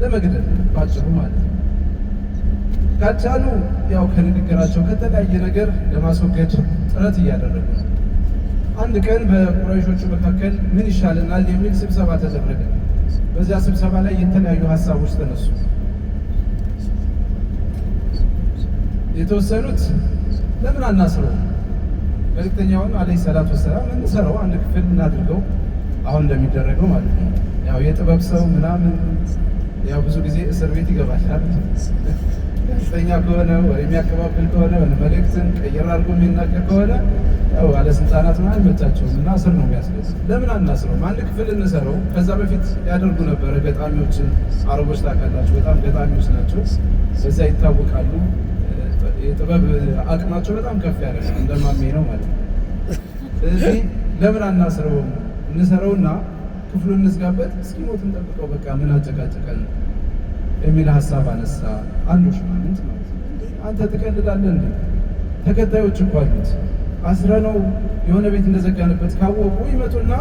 Speaker 3: ለመግደል ባጭሩ ማለት ነው። ካልቻሉ ያው ከንግግራቸው ከተለያየ ነገር ለማስወገድ ጥረት እያደረጉ ነው። አንድ ቀን በቁረይሾቹ መካከል ምን ይሻለናል የሚል ስብሰባ ተደረገ። በዚያ ስብሰባ ላይ የተለያዩ ሀሳቦች ተነሱ። የተወሰኑት ለምን አናስረው መልእክተኛውን ዓለይሂ ሰላቱ ወሰላም እንሰራው፣ አንድ ክፍል እናድርገው፣ አሁን እንደሚደረገው ማለት ነው። ያው የጥበብ ሰው ምናምን ያው ብዙ ጊዜ እስር ቤት ይገባል። ጋዜጠኛ ከሆነ ወሬ የሚያቀባብል ከሆነ መልእክትን ቀይር አድርጎ የሚናገር ከሆነ ያው ባለስልጣናት ምናምን አይመቻቸውም እና እስር ነው የሚያስገዝ። ለምን አናስረው? አንድ ክፍል እንሰራው። ከዛ በፊት ያደርጉ ነበረ ገጣሚዎችን። አረቦች ታውቃላችሁ፣ በጣም ገጣሚዎች ናቸው፣ በዛ ይታወቃሉ። የጥበብ አቅማቸው በጣም ከፍ ያለ እንደማሜ ነው ማለት ነው። ስለዚህ ለምን አናስረውም? እንሰረውና ክፍሉን እንዝጋበት፣ እስኪሞት እንጠብቀው፣ በቃ ምን አጨቃጨቀን የሚል ሀሳብ አነሳ አንዱ ሹማምንት ማለት ነው። አንተ ትቀልዳለህ እንዴ? ተከታዮች እኮ አሉት። አስረነው የሆነ ቤት እንደዘጋንበት ካወቁ ይመጡና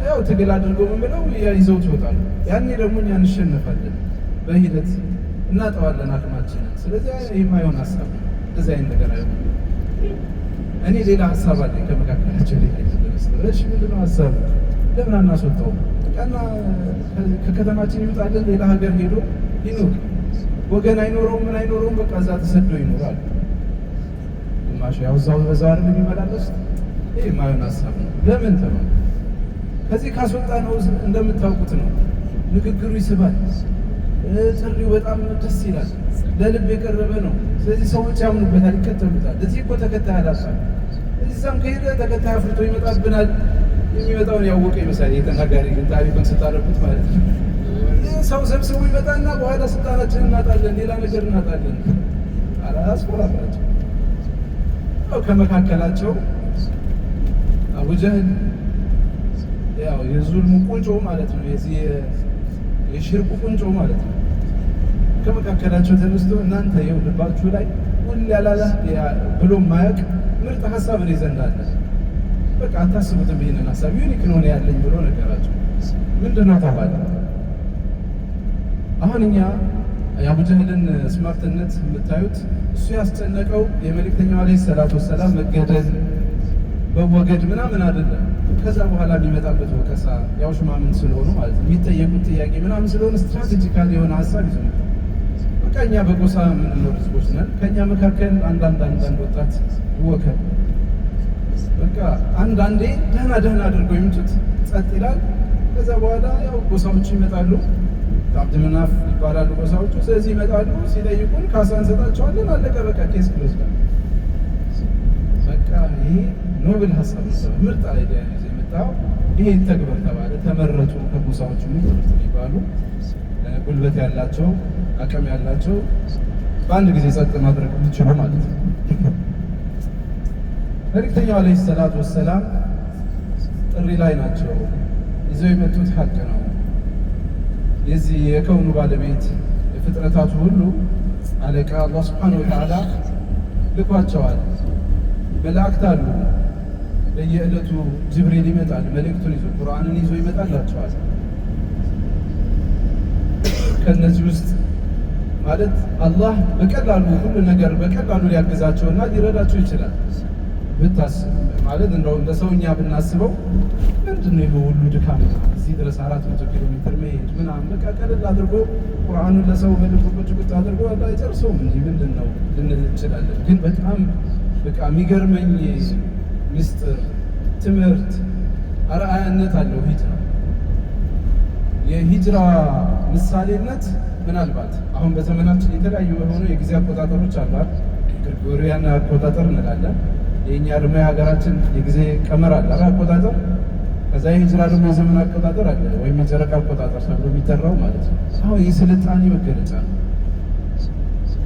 Speaker 3: ያው ትግል አድርገው ምን ብለው ይዘውት ይወጣሉ። ያኔ ደግሞ እኛ እንሸነፋለን፣ በሂደት እናጠዋለን አቅማችንን። ስለዚህ የማይሆን ሀሳብ ነው። እንደዚህ አይነት ነገር አይሆንም። እኔ ሌላ ሀሳብ አለኝ ከመካከላቸው ላይ ለመስለሽ ምንድነው ሀሳብ ለምን አናስወጣው? ቀና ከከተማችን ይወጣለን፣ ሌላ ሀገር ሄዶ ይኖር። ወገን አይኖረውም፣ ምን አይኖረውም፣ በቃ እዛ ተሰዶ ይኖራል። ግማሽ ያው እዛው በዛው አይደል የሚመላለስ። ይሄ የማይሆን ሀሳብ ነው። ለምን ተባለ? ከዚህ ካስወጣ ነው እንደምታውቁት ነው። ንግግሩ ይስባል፣ ጥሪው በጣም ደስ ይላል፣ ለልብ የቀረበ ነው። ስለዚህ ሰዎች ያምኑበታል፣ ይከተሉታል። እዚህ እኮ ተከታይ አላሳል። እዛም ከሄደ ተከታይ አፍርቶ ይመጣብናል። የሚመጣውን ያወቀ ይመስላል የተናጋሪ ግን ታሪኩን ስታረቡት ማለት ነው። ሰው ሰብስቦ ይመጣና በኋላ ስልጣናችን እናጣለን፣ ሌላ ነገር እናጣለን። አላስቆራላቸው ከመካከላቸው አቡጀህል ያው የዙልሙ ቁንጮ ማለት ነው። የዚህ የሽርቁ ቁንጮ ማለት ነው። ከመካከላቸው ተነስቶ እናንተ ይኸው ልባችሁ ላይ ሁሉ ያላላ ብሎ ማያውቅ ምርጥ ሀሳብ ነው ይዘንዳለ። በቃ አታስቡትም ይሄንን ሀሳብ ዩኒክ ነው ያለኝ ብሎ ነገራቸው። ምንድነው ተባለ? አሁን እኛ የአቡጀህልን ስማርትነት የምታዩት እሱ ያስጨነቀው የመልእክተኛው አለይሂ ሰላቱ ወሰላም መገደል በወገድ ምናምን አይደለም። ከዛ በኋላ የሚመጣበት ወቀሳ ያው ሽማምን ስለሆኑ ማለት ነው የሚጠየቁት ጥያቄ ምናምን ስለሆነ ስትራቴጂካል የሆነ ሀሳብ ይዘው በቃ እኛ በጎሳ የምንኖር ህዝቦች ነን። ከእኛ መካከል አንዳንድ ወጣት ይወከል በቃ አንዳንዴ ደህና አድርገው ይምጡት፣ ጸጥ ይላል። ከዛ በኋላ ያው ጎሳዎች ይመጣሉ፣ አብድ መናፍ ይባላሉ ጎሳዎቹ። ስለዚህ ይመጣሉ፣ ሲጠይቁን ካሳ እንሰጣቸዋለን። አለቀ በቃ ኬስ ይወስዳል። በቃ ይሄ ኖብል ሀሳብ ነው፣ ምርጥ አይዲያ ነው የመጣው። ይሄ ተግባር ተባለ። ተመረጡ ከጎሳዎቹ ምርጥ የሚባሉ ጉልበት ያላቸው አቅም ያላቸው በአንድ ጊዜ ጸጥ ማድረግ የሚችሉ ማለት ነው። መልእክተኛው አለይሂ ሰላቱ ወሰላም ጥሪ ላይ ናቸው። ይዘው የመጡት ሀቅ ነው። የዚህ የከውኑ ባለቤት የፍጥረታቱ ሁሉ አለቃ አላህ ሱብሓነሁ ወተዓላ ልኳቸዋል። መላእክት አሉ። በየዕለቱ ጅብሪል ይመጣል፣ መልእክቱን ይዞ ቁርአንን ይዞ ይመጣላቸዋል። ከነዚህ ውስጥ ማለት አላህ በቀላሉ ሁሉ ነገር በቀላሉ ሊያግዛቸውና ሊረዳቸው ይችላል። ብታስብ ማለት እንደው እንደ ሰውኛ ብናስበው ምንድነው ይሄ ሁሉ ድካም እዚህ ድረስ 400 ኪሎ ሜትር መሄድ ምናምን በቃ ቀለል አድርጎ ቁርአኑን ለሰው በልብ ቁጭ አድርጎ አላህ አይጨርሰውም እንጂ ምንድነው ልንል እንችላለን። ግን በጣም በቃ የሚገርመኝ ምስጢር ትምህርት አርአያነት አለው ሂጅራ። የሂጅራ ምሳሌነት ምናልባት አሁን በዘመናችን የተለያዩ የሆኑ የጊዜ አቆጣጠሮች አሉ። ግሪጎሪያን አቆጣጠር እንላለን። የኛ ደግሞ የሀገራችን የጊዜ ቀመር አለ አቆጣጠር። ከዛ የሂጅራ ደግሞ የዘመን አቆጣጠር አለ ወይም የጨረቃ አቆጣጠር ተብሎ የሚጠራው ማለት ነው። አሁን የስልጣኔ መገለጫ ነው።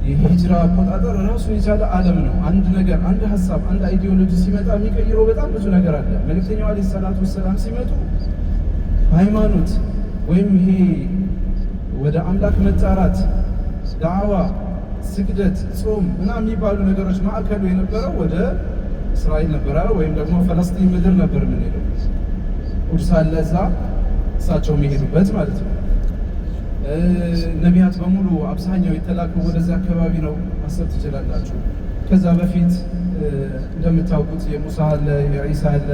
Speaker 3: የሂጅራ አቆጣጠር ራሱ የቻለ ዓለም ነው። አንድ ነገር፣ አንድ ሀሳብ፣ አንድ አይዲዮሎጂ ሲመጣ የሚቀይረው በጣም ብዙ ነገር አለ። መልእክተኛው አለይሂ ሰላቱ ወሰላም ሲመጡ ሃይማኖት ወይም ይሄ ወደ አምላክ መጣራት፣ ዳዕዋ፣ ስግደት፣ ጾም ምናምን የሚባሉ ነገሮች ማዕከሉ የነበረው ወደ እስራኤል ነበረ ወይም ደግሞ ፈለስጢን ምድር ነበር የምንሄደው። ቁድስ አለ እዛ እሳቸው የሚሄዱበት ማለት ነው። ነቢያት በሙሉ አብዛኛው የተላኩ ወደዚያ አካባቢ ነው ማሰብ ትችላላችሁ። ከዛ በፊት እንደምታውቁት የሙሳ አለ፣ የዒሳ አለ፣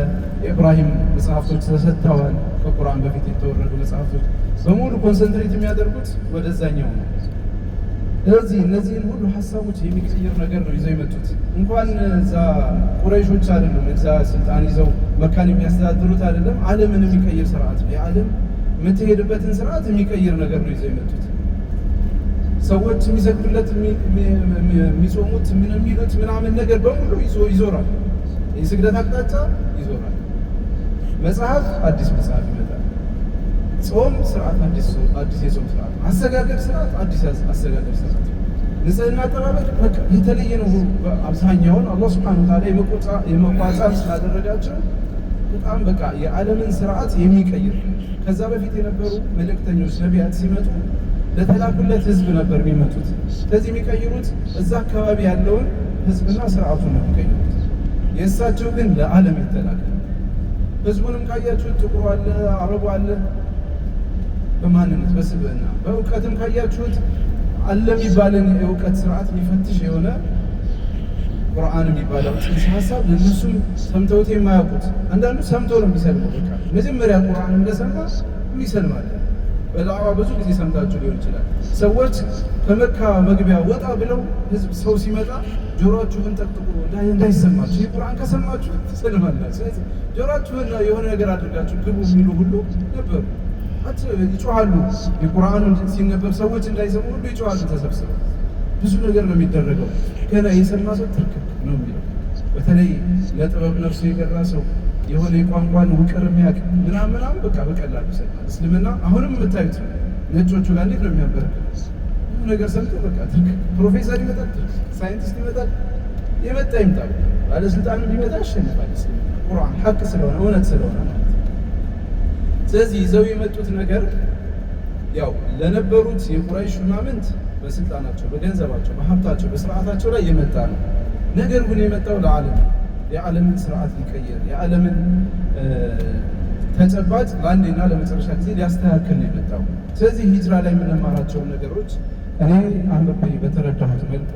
Speaker 3: የኢብራሂም መጽሐፍቶች ተሰጥተዋል። ከቁርአን በፊት የተወረዱ መጽሐፍቶች በሙሉ ኮንሰንትሬት የሚያደርጉት ወደዛኛው ነው። ስለዚህ እነዚህን ሁሉ ሀሳቦች የሚቀይር ነገር ነው ይዘው የመጡት። እንኳን እዛ ቁረይሾች አይደሉም እዛ ስልጣን ይዘው መካን የሚያስተዳድሩት አይደለም፣ ዓለምን የሚቀይር ስርዓት ነው። የዓለም የምትሄድበትን ስርዓት የሚቀይር ነገር ነው ይዘው የመጡት። ሰዎች የሚሰግዱለት የሚጾሙት ምን የሚሉት ምናምን ነገር በሙሉ ይዞራል። የስግደት አቅጣጫ ይዞራል። መጽሐፍ አዲስ መጽሐፍ ይመጣል። ጾም ስርዓት አዲስ የጾም ስርዓት፣ አሰጋገድ ስርዓት አዲስ አሰጋገድ ስርዓት፣ ንጽህና አጠባበቅ በቃ የተለየ ነው። አብዛኛውን አላህ ሱብሓነሁ ወተዓላ የመቋጫር ስላደረጋቸው በጣም በቃ የዓለምን ስርዓት የሚቀይር። ከዛ በፊት የነበሩ መልእክተኞች ነቢያት ሲመጡ ለተላኩለት ህዝብ ነበር የሚመጡት። ስለዚህ የሚቀይሩት እዛ አካባቢ ያለውን ህዝብና ስርዓቱን ነው የሚቀይሩት። የእሳቸው ግን ለዓለም የተላከ። ህዝቡንም ካያችሁት ጥቁሩ አለ፣ አረቡ አለ፣ በማንነት በስብዕና በእውቀትም ካያችሁት አለ የሚባለን የእውቀት ስርዓት የሚፈትሽ የሆነ ቁርአን የሚባለው ጽንሰ ሀሳብ ለእነሱም ሰምተውት የማያውቁት አንዳንዱ ሰምቶ ነው የሚሰልመው። በቃ መጀመሪያ ቁርአን እንደሰማ የሚሰልማል። በዳዋ ብዙ ጊዜ ሰምታችሁ ሊሆን ይችላል። ሰዎች ከመካ መግቢያ ወጣ ብለው ህዝብ ሰው ሲመጣ ጆሮአችሁን ጠቅጥቁ እንዳይሰማችሁ፣ ይህ ቁርአን ከሰማችሁ ትሰልማላችሁ። ስለዚህ ጆሮአችሁን የሆነ ነገር አድርጋችሁ ግቡ የሚሉ ሁሉ ነበሩ። ይጮሃሉ። የቁርአኑን ሲነበብ ሰዎች እንዳይሰሙ ሁሉ ይጮሃሉ ተሰብስበው። ብዙ ነገር ነው የሚደረገው። ገና የሰማ ሰው ትርክክ ነው የሚለው። በተለይ ለጥበብ ነፍሱ የገራ ሰው የሆነ የቋንቋን ውቅር የሚያውቅ ምናምን በቃ በቀላሉ ይሰማል። እስልምና አሁንም የምታዩት ነው። ነጮቹ ጋር እንዴት ነው የሚያበረክቱት? ብዙ ነገር ሰምቶ በቃ ትርክክ። ፕሮፌሰር ይመጣል፣ ሳይንቲስት ይመጣል፣ የመጣ ይምጣ፣ ባለስልጣኑ ሊመጣ ያሸንፋል። እስልምና ቁርአን ሐቅ ስለሆነ እውነት ስለሆነ ማለት ነው። ስለዚህ ይዘው የመጡት ነገር ያው ለነበሩት የቁረይሽ ሹማምንት በስልጣናቸው፣ በገንዘባቸው፣ በሀብታቸው፣ በስርዓታቸው ላይ የመጣ ነው። ነገር ግን የመጣው ለዓለም የዓለምን ስርዓት ሊቀየር የዓለምን ተጨባጭ ለአንዴና ለመጨረሻ ጊዜ ሊያስተካክል ነው የመጣው። ስለዚህ ሂጅራ ላይ የምንማራቸውን ነገሮች እኔ አንብቤ በተረዳሁት መልኩ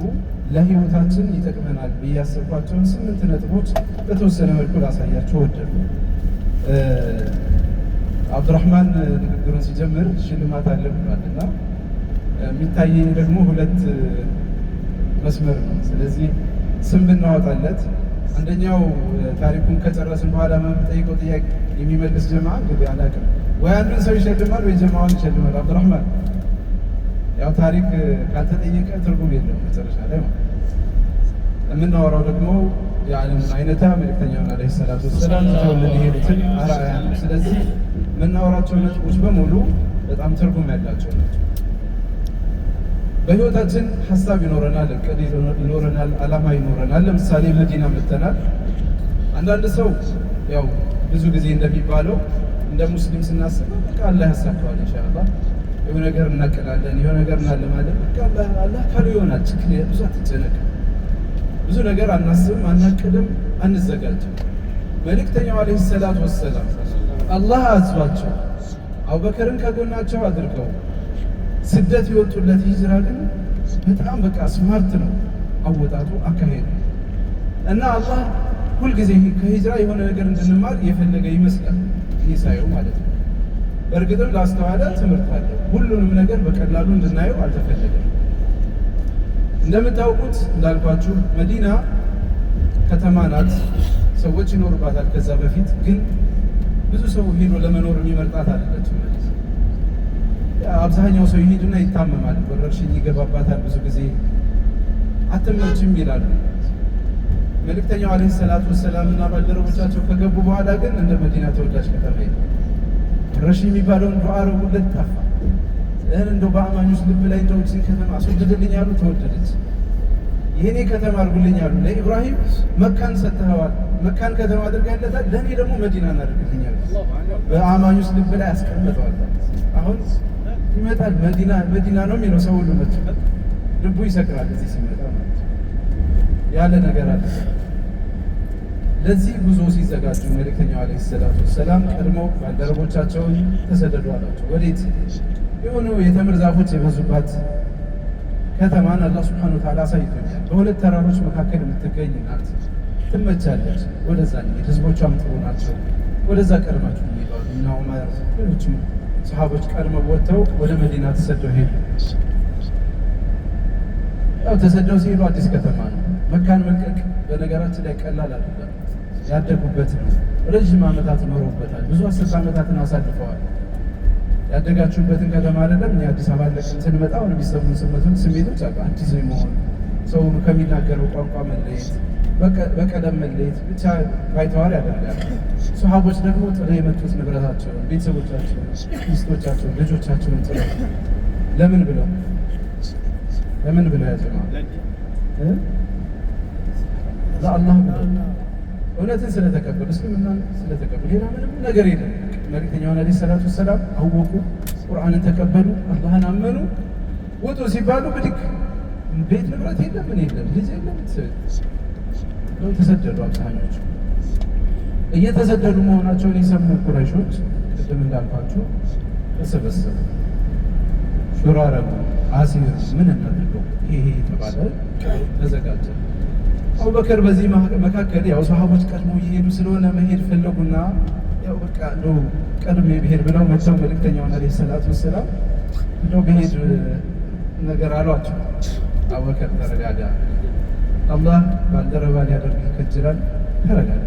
Speaker 3: ለህይወታችን ይጠቅመናል ብዬ ያሰብኳቸውን 8 ነጥቦች በተወሰነ መልኩ ላሳያቸው ወደድኩ። አብዱራህማን ንግግሩን ሲጀምር ሽልማት አለ ብሏል እና የሚታየኝ ደግሞ 2 መስመር ነው። ስለዚህ ስም ብናወጣለት አንደኛው ታሪኩን ከጨረስን በኋላ የምንጠይቀው ጥያቄ የሚመልስ ጀማ እንግዲህ አላውቅም፣ ወይ አንዱን ሰው ይሸልማል ወይ ጀማውን ይሸልማል። አብዱራህማን ያው ታሪክ ካልተጠየቀ ትርጉም የለውም መጨረሻ ላይ ማለት። የምናወራው ደግሞ የዓለምን አይነታ መልእክተኛውን ዓለይሂ ሰላቱ ወሰላም ተወለደ የሄዱትን አርአያ ነው። ስለዚህ የምናወራቸው ነጥቦች በሙሉ በጣም ትርጉም ያላቸው ናቸው። በህይወታችን ሀሳብ ይኖረናል፣ እቅድ ይኖረናል፣ አላማ ይኖረናል። ለምሳሌ መዲና መጥተናል። አንዳንድ ሰው ያው ብዙ ጊዜ እንደሚባለው እንደ ሙስሊም ስናስብ በቃ አላህ ያሳካዋል ኢንሻአላህ፣ የሆነ ነገር እናቀዳለን፣ የሆነ ነገር እናለማለን፣ በቃ አላህ ካሉ ይሆናል፣ ችግር ብዙ አትጨነቅ፣ ብዙ ነገር አናስብም፣ አናቅድም፣ አንዘጋጅም። መልእክተኛው ዓለይሂ ሰላቱ ወሰላም አላህ አዟቸው አቡበከርን ከጎናቸው አድርገው ስደት የወጡለት ሂጅራ ግን በጣም በቃ ስማርት ነው አወጣጡ አካሄዱ እና አላህ ሁልጊዜ ከሂጅራ የሆነ ነገር እንድንማር የፈለገ ይመስላል። ይህ ሳየው ማለት ነው። በእርግጥም ላስተዋለ ትምህርት አለ። ሁሉንም ነገር በቀላሉ እንድናየው አልተፈለገም። እንደምታውቁት እንዳልኳችሁ መዲና ከተማ ናት፣ ሰዎች ይኖሩባታል። ከዛ በፊት ግን ብዙ ሰው ሄዶ ለመኖር የሚመርጣት አይደለችም። አብዛኛው ሰው ይሄድና ይታመማል፣ ወረርሽኝ ይገባባታል፣ ብዙ ጊዜ አትመችም ይላሉ። መልእክተኛው ዓለይሂ ሰላቱ ወሰላም እና ባልደረቦቻቸው ከገቡ በኋላ ግን እንደ መዲና ተወዳጅ ከተማ ሄደ። ወረርሽኝ የሚባለውን ዱዓ አረጉለት፣ ጠፋ። እንደው በአማኞች ልብ ላይ እንደው እችን ከተማ አስወግድልኝ አሉ፣ ተወደደች። ይሄኔ ከተማ አድርጉልኝ አሉ። ለኢብራሂም መካን ሰጥተዋል፣ መካን ከተማ አድርጋለታል፣ ለእኔ ደግሞ መዲናን አድርግልኝ አሉ። በአማኞች ልብ ላይ አስቀምጠዋል። አሁን ይመጣል መዲና ነው የሚለው ሰው ሁሉ መጥቶ ልቡ ይሰክራል እዚህ ሲመጣ ማለት ያለ ነገር አለ። ለዚህ ጉዞ ሲዘጋጁ መልእክተኛው ዓለይሂ ሰላቱ ወሰላም ቀድመው ባልደረቦቻቸውን ተሰደዱ አላቸው። ወዴት? የሆኑ የተምር ዛፎች የበዙባት ከተማን አላህ ሱብሓነሁ ወተዓላ አሳይቶኛል። በሁለት ተራሮች መካከል የምትገኝ ናት፣ ትመቻለች። ወደዛ እንሂድ፣ ህዝቦቿም ጥሩ ናቸው። ወደዛ ቀድማችሁ ይሄዳሉ እና ዑመር ሌሎችም ሰሃቦች ቀድመው ወጥተው ወደ መዲና ተሰደው ሄዱ። ያው ተሰደው ሲሄዱ አዲስ ከተማ ነው። መካን መልቀቅ በነገራችን ላይ ቀላል አይደለም። ያደጉበት ነው። ረጅም ዓመታት ኖረውበታል። ብዙ 10 ዓመታትን አሳልፈዋል። ያደጋችሁበትን ከተማ አይደለም። እኛ አዲስ አበባ ለቅን ስንመጣ አሁን የሚሰሙን ስሜቶች አሉ። አዲስ መሆን፣ ሰው ከሚናገረው ቋንቋ መለየት፣ በቀለም መለየት ብቻ ባይተዋር ያደርጋል። ሰሃቦች ደግሞ ጥለው የመጡት ንብረታቸውን፣ ቤተሰቦቻቸውን፣ ሚስቶቻቸውን፣ ልጆቻቸውን ጥለው ለምን ብለው ያጀማ ለአላህ ብለው እውነትን ስለተቀበሉ እስልምና ስለተቀበሉ ሌላ ምንም ነገር የለም። መልእክተኛውን ዓለይሂ ሰላቱ ወሰላም አወቁ፣ ቁርአንን ተቀበሉ፣ አላህን አመኑ። ውጡ ሲባሉ ብድግ፣ ቤት ንብረት የለም፣ ምን የለም፣ ልጅ የለም፣ ተሰደዱ። አብዛኞቹ እየተሰደዱ መሆናቸውን የሰሙ ቁረይሾች ቅድም እንዳልኳቸው ተሰበሰቡ። ሹራ ረቡ አሲር ምን እናድርገው ይሄ የተባለ ተዘጋጀ። አቡበከር በዚህ መካከል ያው ሰሃቦች ቀድሞ እየሄዱ ስለሆነ መሄድ ፈለጉና ያው በቃ እንደው ቀድሜ ብሄድ ብለው መጥተው መልእክተኛውን አለይሂ ሰላቱ ወሰላም እንደው ብሄድ ነገር አሏቸው። አቡበከር ተረጋጋ፣ አላህ ባልደረባ ሊያደርግ ይከጅላል፣ ተረጋጋ።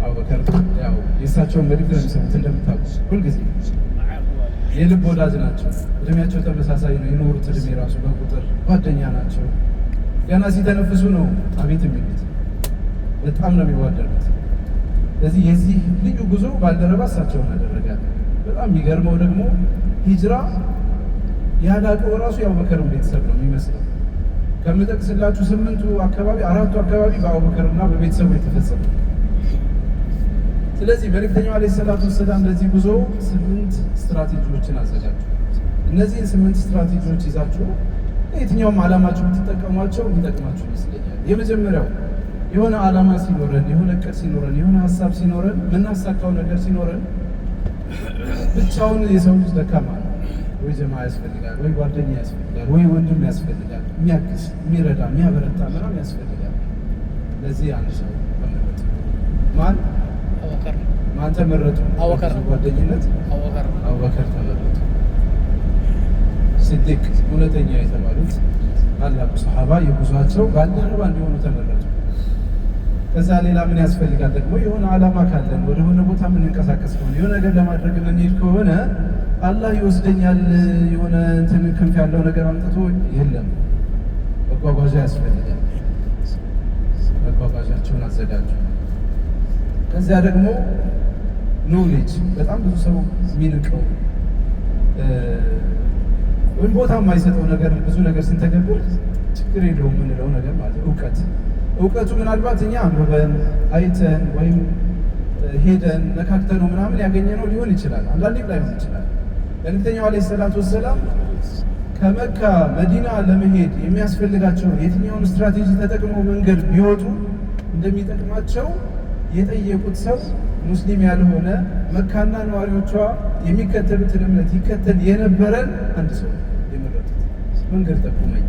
Speaker 3: አቡበከር ያው የእሳቸውን መልእክት ነው የሚሰሙት። እንደምታውቁት ሁልጊዜ የልብ ወዳጅ ናቸው። እድሜያቸው ተመሳሳይ ነው። የኖሩት እድሜ ራሱ በቁጥር ጓደኛ ናቸው። ገና ሲተነፍሱ ነው አቤት የሚሉት። በጣም ነው የሚዋደዱት። ስለዚህ የዚህ ልዩ ጉዞ ባልደረባ እሳቸውን አደረጋል። በጣም የሚገርመው ደግሞ ሂጅራ ያላቀው ራሱ የአቡበከርን ቤተሰብ ነው የሚመስለው። ከምጠቅስላችሁ 8ቱ አካባቢ 4ቱ አካባቢ በአቡበከርና በቤተሰቡ የተፈጸመ። ስለዚህ መልእክተኛው አለይሂ ሰላቱ ወሰላም ለዚህ ጉዞ 8 ስትራቴጂዎችን አዘጋጁ። እነዚህን 8 ስትራቴጂዎች ይዛችሁ የትኛውም ዓላማችሁ ብትጠቀሟቸው የሚጠቅማችሁ ይመስለኛል። የመጀመሪያው የሆነ ዓላማ ሲኖረን፣ የሆነ እቅድ ሲኖረን፣ የሆነ ሀሳብ ሲኖረን፣ የምናሳካው ነገር ሲኖረን ብቻውን የሰው ልጅ ደካማ ነው። ወይ ጀማ ያስፈልጋል፣ ወይ ጓደኛ ያስፈልጋል፣ ወይ ወንድም ያስፈልጋል፣ የሚያግዝ የሚረዳ የሚያበረታ ምናምን ያስፈልጋል። ለዚህ አንድ ሰው ተመረጡ። ማን ተመረጡ? ጓደኝነት አቡበከር ተመረጡ። ስዲቅ እውነተኛ የተባሉት ታላቁ ሰሃባ የጉዟቸው ባልደረባ እንዲሆኑ ተመረጡ። ከዛ ሌላ ምን ያስፈልጋል ደግሞ? የሆነ ዓላማ ካለን ወደ ሆነ ቦታ የምንንቀሳቀስ ከሆነ የሆነ ነገር ለማድረግ የምንሄድ ከሆነ አላህ ይወስደኛል የሆነ እንትን ክንፍ ያለው ነገር አምጥቶ የለም፣ መጓጓዣ ያስፈልጋል። መጓጓዣቸውን አዘጋጁ። ከዚያ ደግሞ ኖሌጅ፣ በጣም ብዙ ሰው የሚንቀው ወይም ቦታ የማይሰጠው ነገር ብዙ ነገር ስንተገብር ችግር የለውም የምንለው ነገር ማለት እውቀቱ ምናልባት እኛ አንብበን አይተን ወይም ሄደን ነካክተነው ምናምን ያገኘነው ሊሆን ይችላል። አንዳንዴም ላይሆን ይችላል። መልእክተኛው አለይሂ ሰላቱ ወሰላም ከመካ መዲና ለመሄድ የሚያስፈልጋቸውን የትኛውን ስትራቴጂ ተጠቅመው መንገድ ቢወጡ እንደሚጠቅማቸው የጠየቁት ሰው ሙስሊም ያልሆነ መካና ነዋሪዎቿ የሚከተሉትን እምነት ይከተል የነበረን አንድ ሰው የመረጡት። መንገድ ጠቁመኝ።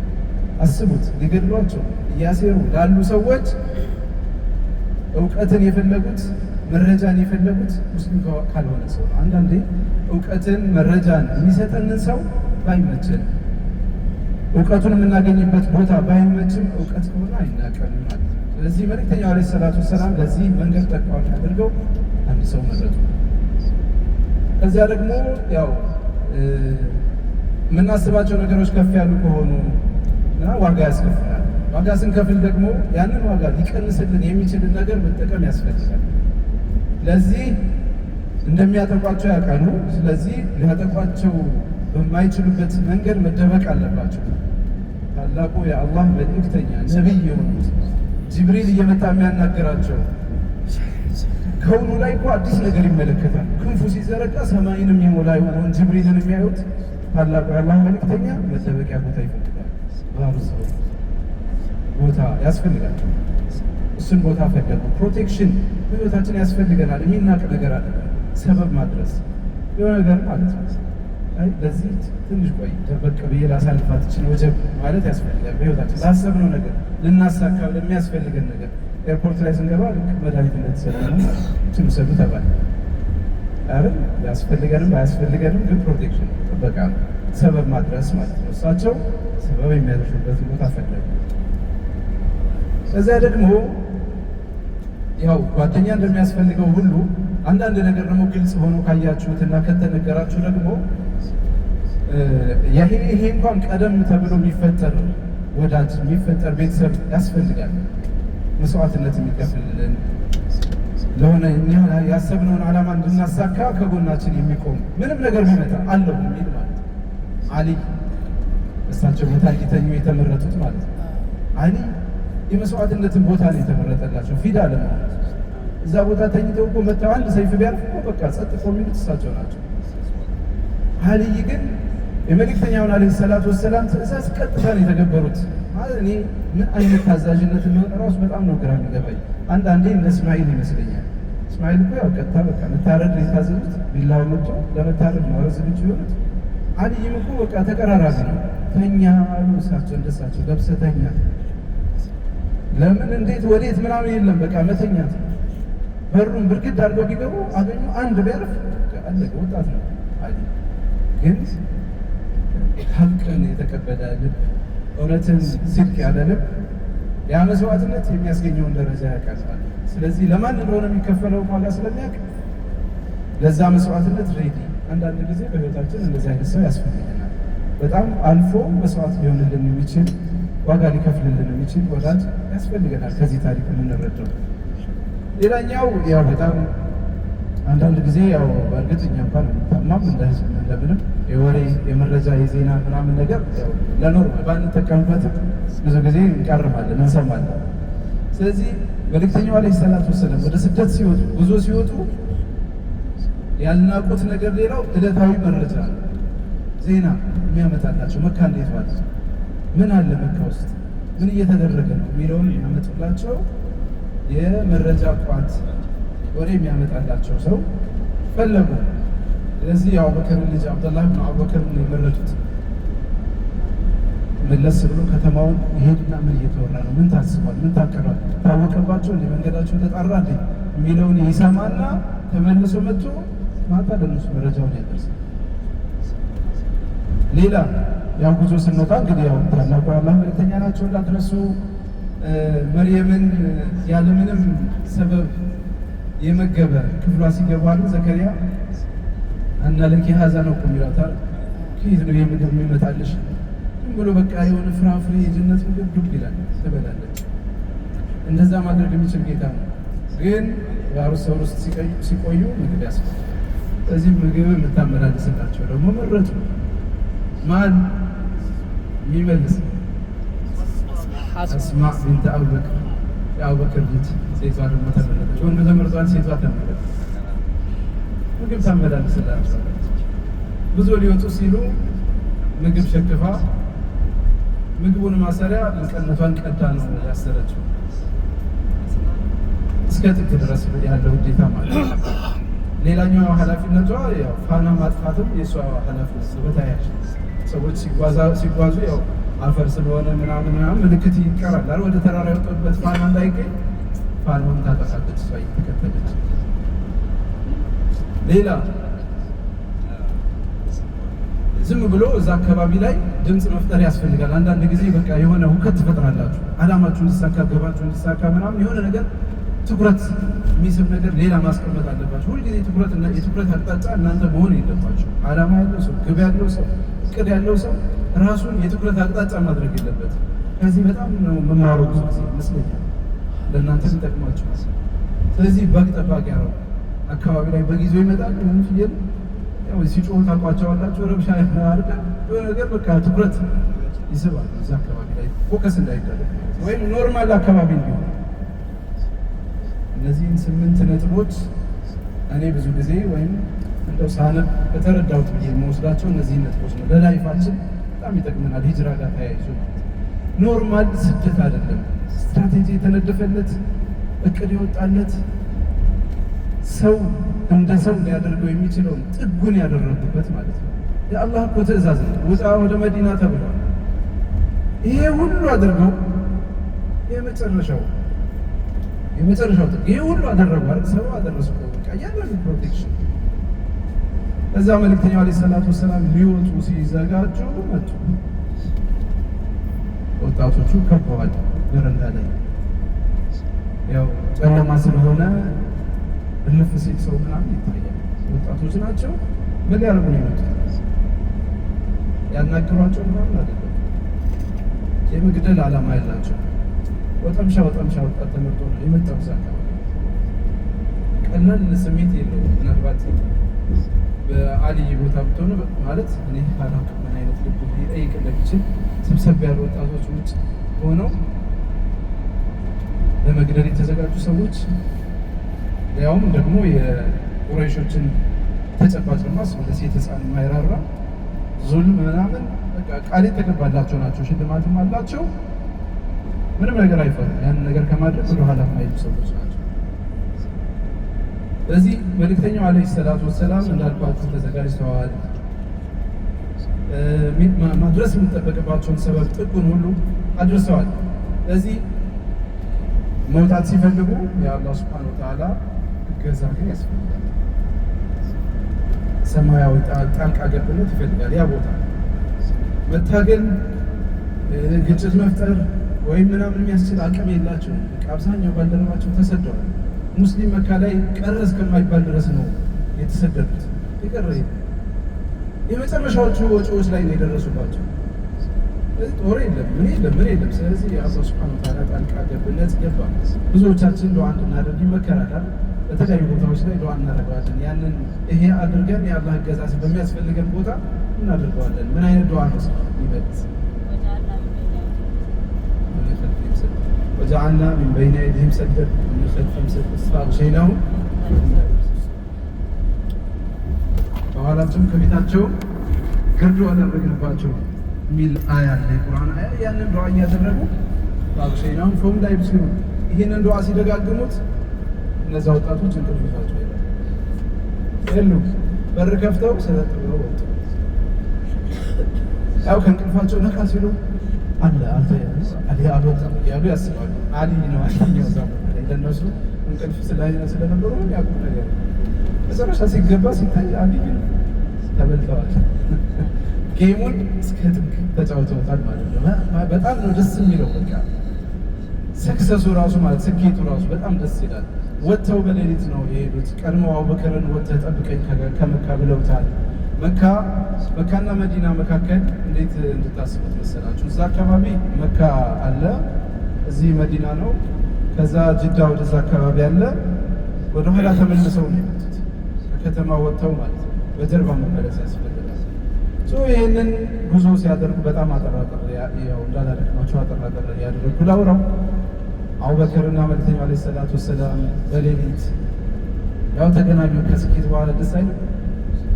Speaker 3: አስቡት፣ ሊገድሏቸው እያሴሩ ላሉ ሰዎች እውቀትን የፈለጉት መረጃን የፈለጉት ሙስሊም ካልሆነ ሰው ነው። አንዳንዴ እውቀትን መረጃን የሚሰጠንን ሰው ባይመችን፣ እውቀቱን የምናገኝበት ቦታ ባይመችም እውቀት ከሆነ አይናቀንም ማለት ነው። ስለዚህ መልእክተኛው አለይሂ ሰላቱ ወሰላም ለዚህ መንገድ ጠቋሚ አድርገው አንድ ሰው መረጡ። ከዚያ ደግሞ ያው የምናስባቸው ነገሮች ከፍ ያሉ ከሆኑ ዋጋ ያስከፍላል። ዋጋ ስንከፍል ደግሞ ያንን ዋጋ ሊቀንስልን የሚችልን ነገር መጠቀም ያስፈልጋል። ለዚህ እንደሚያጠቋቸው ያውቃሉ። ስለዚህ ሊያጠቋቸው በማይችሉበት መንገድ መደበቅ አለባቸው። ታላቁ የአላህ መልእክተኛ ነቢይ የሆኑት ጅብሪል እየመጣ የሚያናገራቸው ከውኑ ላይ እኮ አዲስ ነገር ይመለከታል። ክንፉ ሲዘረጋ ሰማይንም የሞላ የሆነውን ጅብሪልን የሚያዩት ታላቁ የአላህ መልእክተኛ መደበቂያ ቦታ ይፈልጋል። ባህሩ ሰው ቦታ ያስፈልጋቸው። እሱን ቦታ ፈለጉ። ፕሮቴክሽን በህይወታችን ያስፈልገናል። የሚናቅ ነገር አለ፣ ሰበብ ማድረስ የሆነ ነገር ማለት ነው። አይ ለዚህ ትንሽ ቆይ ደበቅ ብዬ ላሳልፋት ይችል ወጀብ ማለት ያስፈልጋል። በህይወታችን ላሰብነው ነገር ልናሳካው ለሚያስፈልገን ነገር ኤርፖርት ላይ ስንገባ ልክ መድኃኒት እንደተሰጠን ችም ሰዱ ተባለ አይደል? ያስፈልገንም ባያስፈልገንም ግን ፕሮቴክሽን ጥበቃ ነው፣ ሰበብ ማድረስ ማለት ነው። እሳቸው ሰበብ የሚያደርሱበትን ቦታ ፈለጉ። ከዚያ ደግሞ ያው ጓደኛ እንደሚያስፈልገው ሁሉ አንዳንድ ነገር ደግሞ ግልጽ ሆኖ ካያችሁትና ከተነገራችሁ ደግሞ ይሄ እንኳን ቀደም ተብሎ የሚፈጠር ወዳጅ የሚፈጠር ቤተሰብ ያስፈልጋል። መስዋዕትነት የሚከፍልልን ለሆነ እኛ ያሰብነውን ዓላማ እንድናሳካ ከጎናችን የሚቆም ምንም ነገር ቢመጣ አለው የሚል ማለት ነው። አሊ እሳቸው ቦታ እንዲተኙ የተመረጡት ማለት ነው። አሊ የመስዋዕትነትን ቦታ ነው የተመረጠላቸው ፊዳ ለማለት እዛ ቦታ ተኝተው እኮ መጥተው አንድ ሰይፍ ቢያልፍ እኮ በቃ ጸጥ እኮ የሚሉት እሳቸው ናቸው። አልይ ግን የመልእክተኛውን አለይሂ ሰላቱ ወሰላም ትእዛዝ ቀጥታ ነው የተገበሩት። ማለት እኔ ምን አይነት ታዛዥነት እንደሆነ ራሱ በጣም ነው ግራ የሚገባኝ። አንዳንዴ እነ እስማኤል ይመስለኛል። እስማኤል እኮ ያው ቀጥታ በቃ መታረድ ነው የታዘዙት፣ ቢላው መጥቶ ለመታረድ ነው ዝግጁ የሆኑት። አልይም እኮ በቃ ተቀራራቢ ነው። ተኛ አሉ እሳቸው እንደሳቸው ገብሰተኛ ለምን እንዴት ወዴት ምናምን የለም በቃ መተኛት። በሩን ብርግድ አድርገው ቢገቡ አገኙ አንድ ቢያርፍ አለቀ። ወጣት ነው አሊ ግን ሀቅን የተቀበለ ልብ፣ እውነትን ሲድቅ ያለ ልብ ያ መስዋዕትነት የሚያስገኘውን ደረጃ ያውቃል። ስለዚህ ለማን እንደሆነ የሚከፈለው ዋጋ ስለሚያውቅ ለዛ መስዋዕትነት ሬዲ። አንዳንድ ጊዜ በህይወታችን እንደዚህ አይነት ሰው ያስፈልገናል። በጣም አልፎ መስዋዕት ሊሆንልን የሚችል ዋጋ ሊከፍልልን የሚችል ወዳጅ ያስፈልገናል። ከዚህ ታሪክ የምንረዳው ሌላኛው ያው በጣም አንዳንድ ጊዜ ያው በእርግጠኛ እንኳን ታማም እንደ ህዝብ እንደምንም የወሬ የመረጃ የዜና ምናምን ነገር ለኖርማል ባንጠቀምበትም ብዙ ጊዜ እንቀርማለን እንሰማለን። ስለዚህ መልእክተኛው ዓለይሂ ሰላቱ ወሰላም ወደ ስደት ሲወጡ ጉዞ ሲወጡ ያልናቁት ነገር ሌላው ዕለታዊ መረጃ ዜና የሚያመጣላቸው መካ እንዴት ዋለች፣ ምን አለ መካ ውስጥ ምን እየተደረገ ነው የሚለውን የሚያመጡላቸው የመረጃ ቋት ወሬ የሚያመጣላቸው ሰው ፈለጉ። ስለዚህ የአቡበክር ልጅ አብደላህ ብን አቡበክር ነው የመረጡት። መለስ ብሎ ከተማውን ይሄድና ምን እየተወራ ነው፣ ምን ታስቧል፣ ምን ታቀዷል፣ ታወቀባቸው እንደ መንገዳቸው ተጣራ እንደ የሚለውን ይሰማና ተመልሶ መጥቶ ማታ ለነሱ መረጃውን ያደርሳል። ሌላ ያው ጉዞ ስንወጣ እንግዲህ ያው ታላቁ አላህ መልእክተኛ ናቸው እንዳትረሱ። መርየምን ያለምንም ሰበብ የመገበ ክፍሏ ሲገባሉ ዘከሪያ እና ለኪ ሀዛ ነው ይላታል። ከየት ነው የምግብ የሚመጣልሽ? ብሎ በቃ የሆነ ፍራፍሬ የጀነት ምግብ ዱብ ይላል ትበላለች። እንደዛ ማድረግ የሚችል ጌታ ነው። ግን በአሩስ ሰው ውስጥ ሲቆዩ ምግብ ያስፈልጋል። ስለዚህ ምግብ የምታመላልስላቸው ደግሞ መረጡ። ማን የሚመልስ? አስማ ቢንት አቡበክር የአቡበክር ልጅ ሴቷ ደግሞ ተመረጠች። ወንዱ ተመርጧል፣ ሴቷ ተመረጠች። ምግብ ታመላልስላቸው። ብዙ ሊወጡ ሲሉ ምግብ ሸክፋ ምግቡን ማሰሪያ መቀነቷን ቀዳ ነው ያሰረችው። እስከ ጥግ ድረስ ያለው ውዴታ ማለት ነው። ሌላኛው ኃላፊነቷ ያው ፋና ማጥፋትም የእሷ ኃላፊነት በታያች ሰዎች ሲጓዙ ያው አፈር ስለሆነ ምናምን ምልክት ይቀራል። ወደ ተራራ የወጡበት ፋና እንዳይገኝ ፋናውን ታጠፋለች እሷ እየተከተለች። ሌላ ዝም ብሎ እዛ አካባቢ ላይ ድምፅ መፍጠር ያስፈልጋል። አንዳንድ ጊዜ በቃ የሆነ ሁከት ትፈጥራላችሁ። አላማችሁ እንዲሳካ ገባችሁ እንዲሳካ ምናምን የሆነ ነገር ትኩረት የሚስብ ነገር ሌላ ማስቀመጥ አለባችሁ። ሁልጊዜ የትኩረት አቅጣጫ እናንተ መሆን የለባችሁ። አላማ ያለው ሰው፣ ግብ ያለው ሰው፣ እቅድ ያለው ሰው ራሱን የትኩረት አቅጣጫ ማድረግ የለበት። ከዚህ በጣም ነው መማረው ብዙ ጊዜ ይመስለኛል ለእናንተ ሊጠቅማችሁ። ስለዚህ በግ ጠባቂ ያለው አካባቢ ላይ በጊዜው ይመጣል ሆን ፍየል ሲጮህ ታውቋቸዋላችሁ። ረብሻ አድርገ የሆነ ነገር በቃ ትኩረት ይስባል። እዛ አካባቢ ላይ ፎከስ እንዳይደረግ ወይም ኖርማል አካባቢ እንዲሆን እነዚህን 8 ነጥቦች እኔ ብዙ ጊዜ ወይም እንደው ሳነብ ከተረዳሁት ብዬ የምወስዳቸው እነዚህን ነጥቦች ነው። ለላይፋችን በጣም ይጠቅመናል። ሂጅራ ጋር ተያይዞ ኖርማል ስደት አይደለም። ስትራቴጂ የተነደፈለት እቅድ የወጣለት ሰው እንደ ሰው ሊያደርገው የሚችለውን ጥጉን ያደረጉበት ማለት ነው። የአላህ እኮ ትእዛዝ ነው። ውጣ ወደ መዲና ተብሏል። ይሄ ሁሉ አድርገው የመጨረሻው ጥግ ይሄ ሁሉ አደረጉ አይደል? ሰው አደረሱ። በቃ ያለው ፕሮቴክሽን። እዛ መልእክተኛው ዓለይሂ ሰላቱ ወሰላም ሊወጡ ሲዘጋጁ መጡ። ወጣቶቹ ከበዋል በረንዳ ላይ። ያው ጨለማ ስለሆነ እልፍ ሲል ሰው ምናምን ይታያል። ወጣቶች ናቸው። ምን ያደርጉ ነው የመጡት? ያናግሯቸው ምናምን አይደለም። የመግደል ዓላማ ያላቸው ወጠምሻ ወጣት ተመርጦ ነው የመጣው። ዛካ ቀላል ስሜት የለውም። ምናልባት በአልይ ቦታ ብትሆኑ ማለት እኔ አላውቅም ምን አይነት ልብ ሊጠይቅ እንደሚችል ሰብሰብ ያሉ ወጣቶች ውጭ ሆነው ለመግደል የተዘጋጁ ሰዎች ያውም ደግሞ የቁረይሾችን ተጨባጭ ማስ ለሴት ህፃን የማይራራ ዙልም ምናምን በቃ ቃል የተገባላቸው ናቸው። ሽልማትም አላቸው። ምንም ነገር አይፈሩም። ያንን ነገር ከማድረግ ወደኋላ የማይሉ ሰዎች ናቸው። ስለዚህ መልእክተኛው ዓለይሂ ሰላቱ ወሰላም እንዳልኳችሁ ተዘጋጅተዋል። ማድረስ የሚጠበቅባቸውን ሰበብ ጥጉን ሁሉ አድርሰዋል። ስለዚህ መውጣት ሲፈልጉ የአላህ ሱብሓነሁ ወተዓላ እገዛ ግን ያስፈልጋል። ሰማያዊ ጣልቃ ገብነት ይፈልጋል። ያ ቦታ መታገል፣ ግጭት መፍጠር ወይም ምናምን የሚያስችል አቅም የላቸውም። አብዛኛው ባልደረባቸው ተሰደዋል። ሙስሊም መካ ላይ ቀረ እስከማይባል ድረስ ነው የተሰደዱት። የቀረ የመጨረሻዎቹ ወጪዎች ላይ ነው የደረሱባቸው። ጦር የለም ምን የለም። ስለዚህ የአላህ ሱብሓነሁ ወተዓላ ጣልቃ ገብነት ገባ። ብዙዎቻችን ዱዓ እንድናደርግ ይመከራል። በተለያዩ ቦታዎች ላይ ዱዓ እናደርጋለን። ያንን ይሄ አድርገን የአላህ እገዛ በሚያስፈልገን ቦታ እናደርገዋለን። ምን አይነት ዱዓ ነው ይበልጥ? ወጀዐልና ሚን በይነ አይዲሂም ሰደን ወሚን ኸልፊሂም ሰደን ፈአግሸይናሁም ከኋላቸውም ከፊታቸውም ግርዶ አደረግንባቸው የሚል አያ አለ፣ የቁርአን አያ። ያንን ዱዓ እያደረጉ ፈአግሸይናሁም ፈሁም ላ ዩብሲሩን። ይህንን ዱዓ ሲደጋግሙት እነዛ ወጣቶች እንቅልፍ ይዟቸው የሉም። በር ከፍተው ሰለጥ ብለው ወጡ። ያው ከእንቅልፋቸው ነቃ ሲሉ አለ አሊ አልወጣም እያሉ ያስባሉ። አሊ ነው አሊኛው ዛ ለእነሱ እንቅልፍ ስለነበሩ ያቁም ነገር መጨረሻ ሲገባ ሲታይ አሊ ግን ተበልተዋል። ጌሙን እስከ ጥግ ተጫውተውታል ማለት ነው። በጣም ነው ደስ የሚለው። በቃ ሰክሰሱ ራሱ ማለት ስኬቱ ራሱ በጣም ደስ ይላል። ወጥተው በሌሊት ነው የሄዱት። ቀድመው አቡበክርን ወጥተህ ጠብቀኝ ከመካ ብለውታል። መካና መዲና መካከል እንዴት እንድታስቡት መሰላችሁ? እዛ አካባቢ መካ አለ፣ እዚህ መዲና ነው። ከዛ ጅዳ ወደዛ አካባቢ አለ። ወደኋላ ተመልሰው ነው የመጡት። ከከተማ ወጥተው ማለት ነው። በጀርባ መመለስ ያስፈልጋል። ይህንን ጉዞ ሲያደርጉ በጣም አጠራጠር እንዳላደክማቸው አጠራጠር ያደረጉ ላውራው አቡበክርና መልእክተኛው ዓለይሂ ሰላቱ ወሰላም በሌሊት ያው ተገናኙ። ከስኬት በኋላ ደስ አይልም?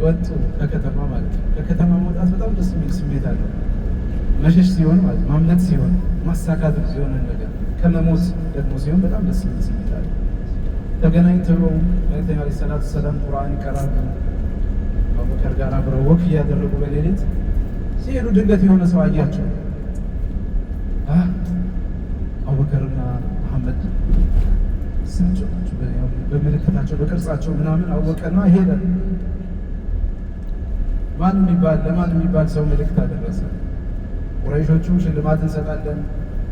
Speaker 3: ወጡ ከከተማ ማለት ነው። ከከተማ መውጣት በጣም ደስ የሚል ስሜት አለው። መሸሽ ሲሆን ማለት ማምለጥ ሲሆን ማሳካት ሲሆን ነገር ከመሞት ደግሞ ሲሆን በጣም ደስ የሚል ስሜት አለው። ተገናኝተው መልእክተኛው ዓለይሂ ሰላቱ ወሰላም ቁርአን ይቀራሉ። አቡበክር ጋር አብረው ወክ እያደረጉ በሌሊት ሲሄዱ ድንገት የሆነ ሰው አያቸው። አቡበክርና መሐመድ ስንቸው በምልክታቸው በቅርጻቸው ምናምን አወቀና ሄደ። ለማን የሚባል ሰው ምልክት አደረሰ። ቁረይሾቹ ሽልማት እንሰጣለን፣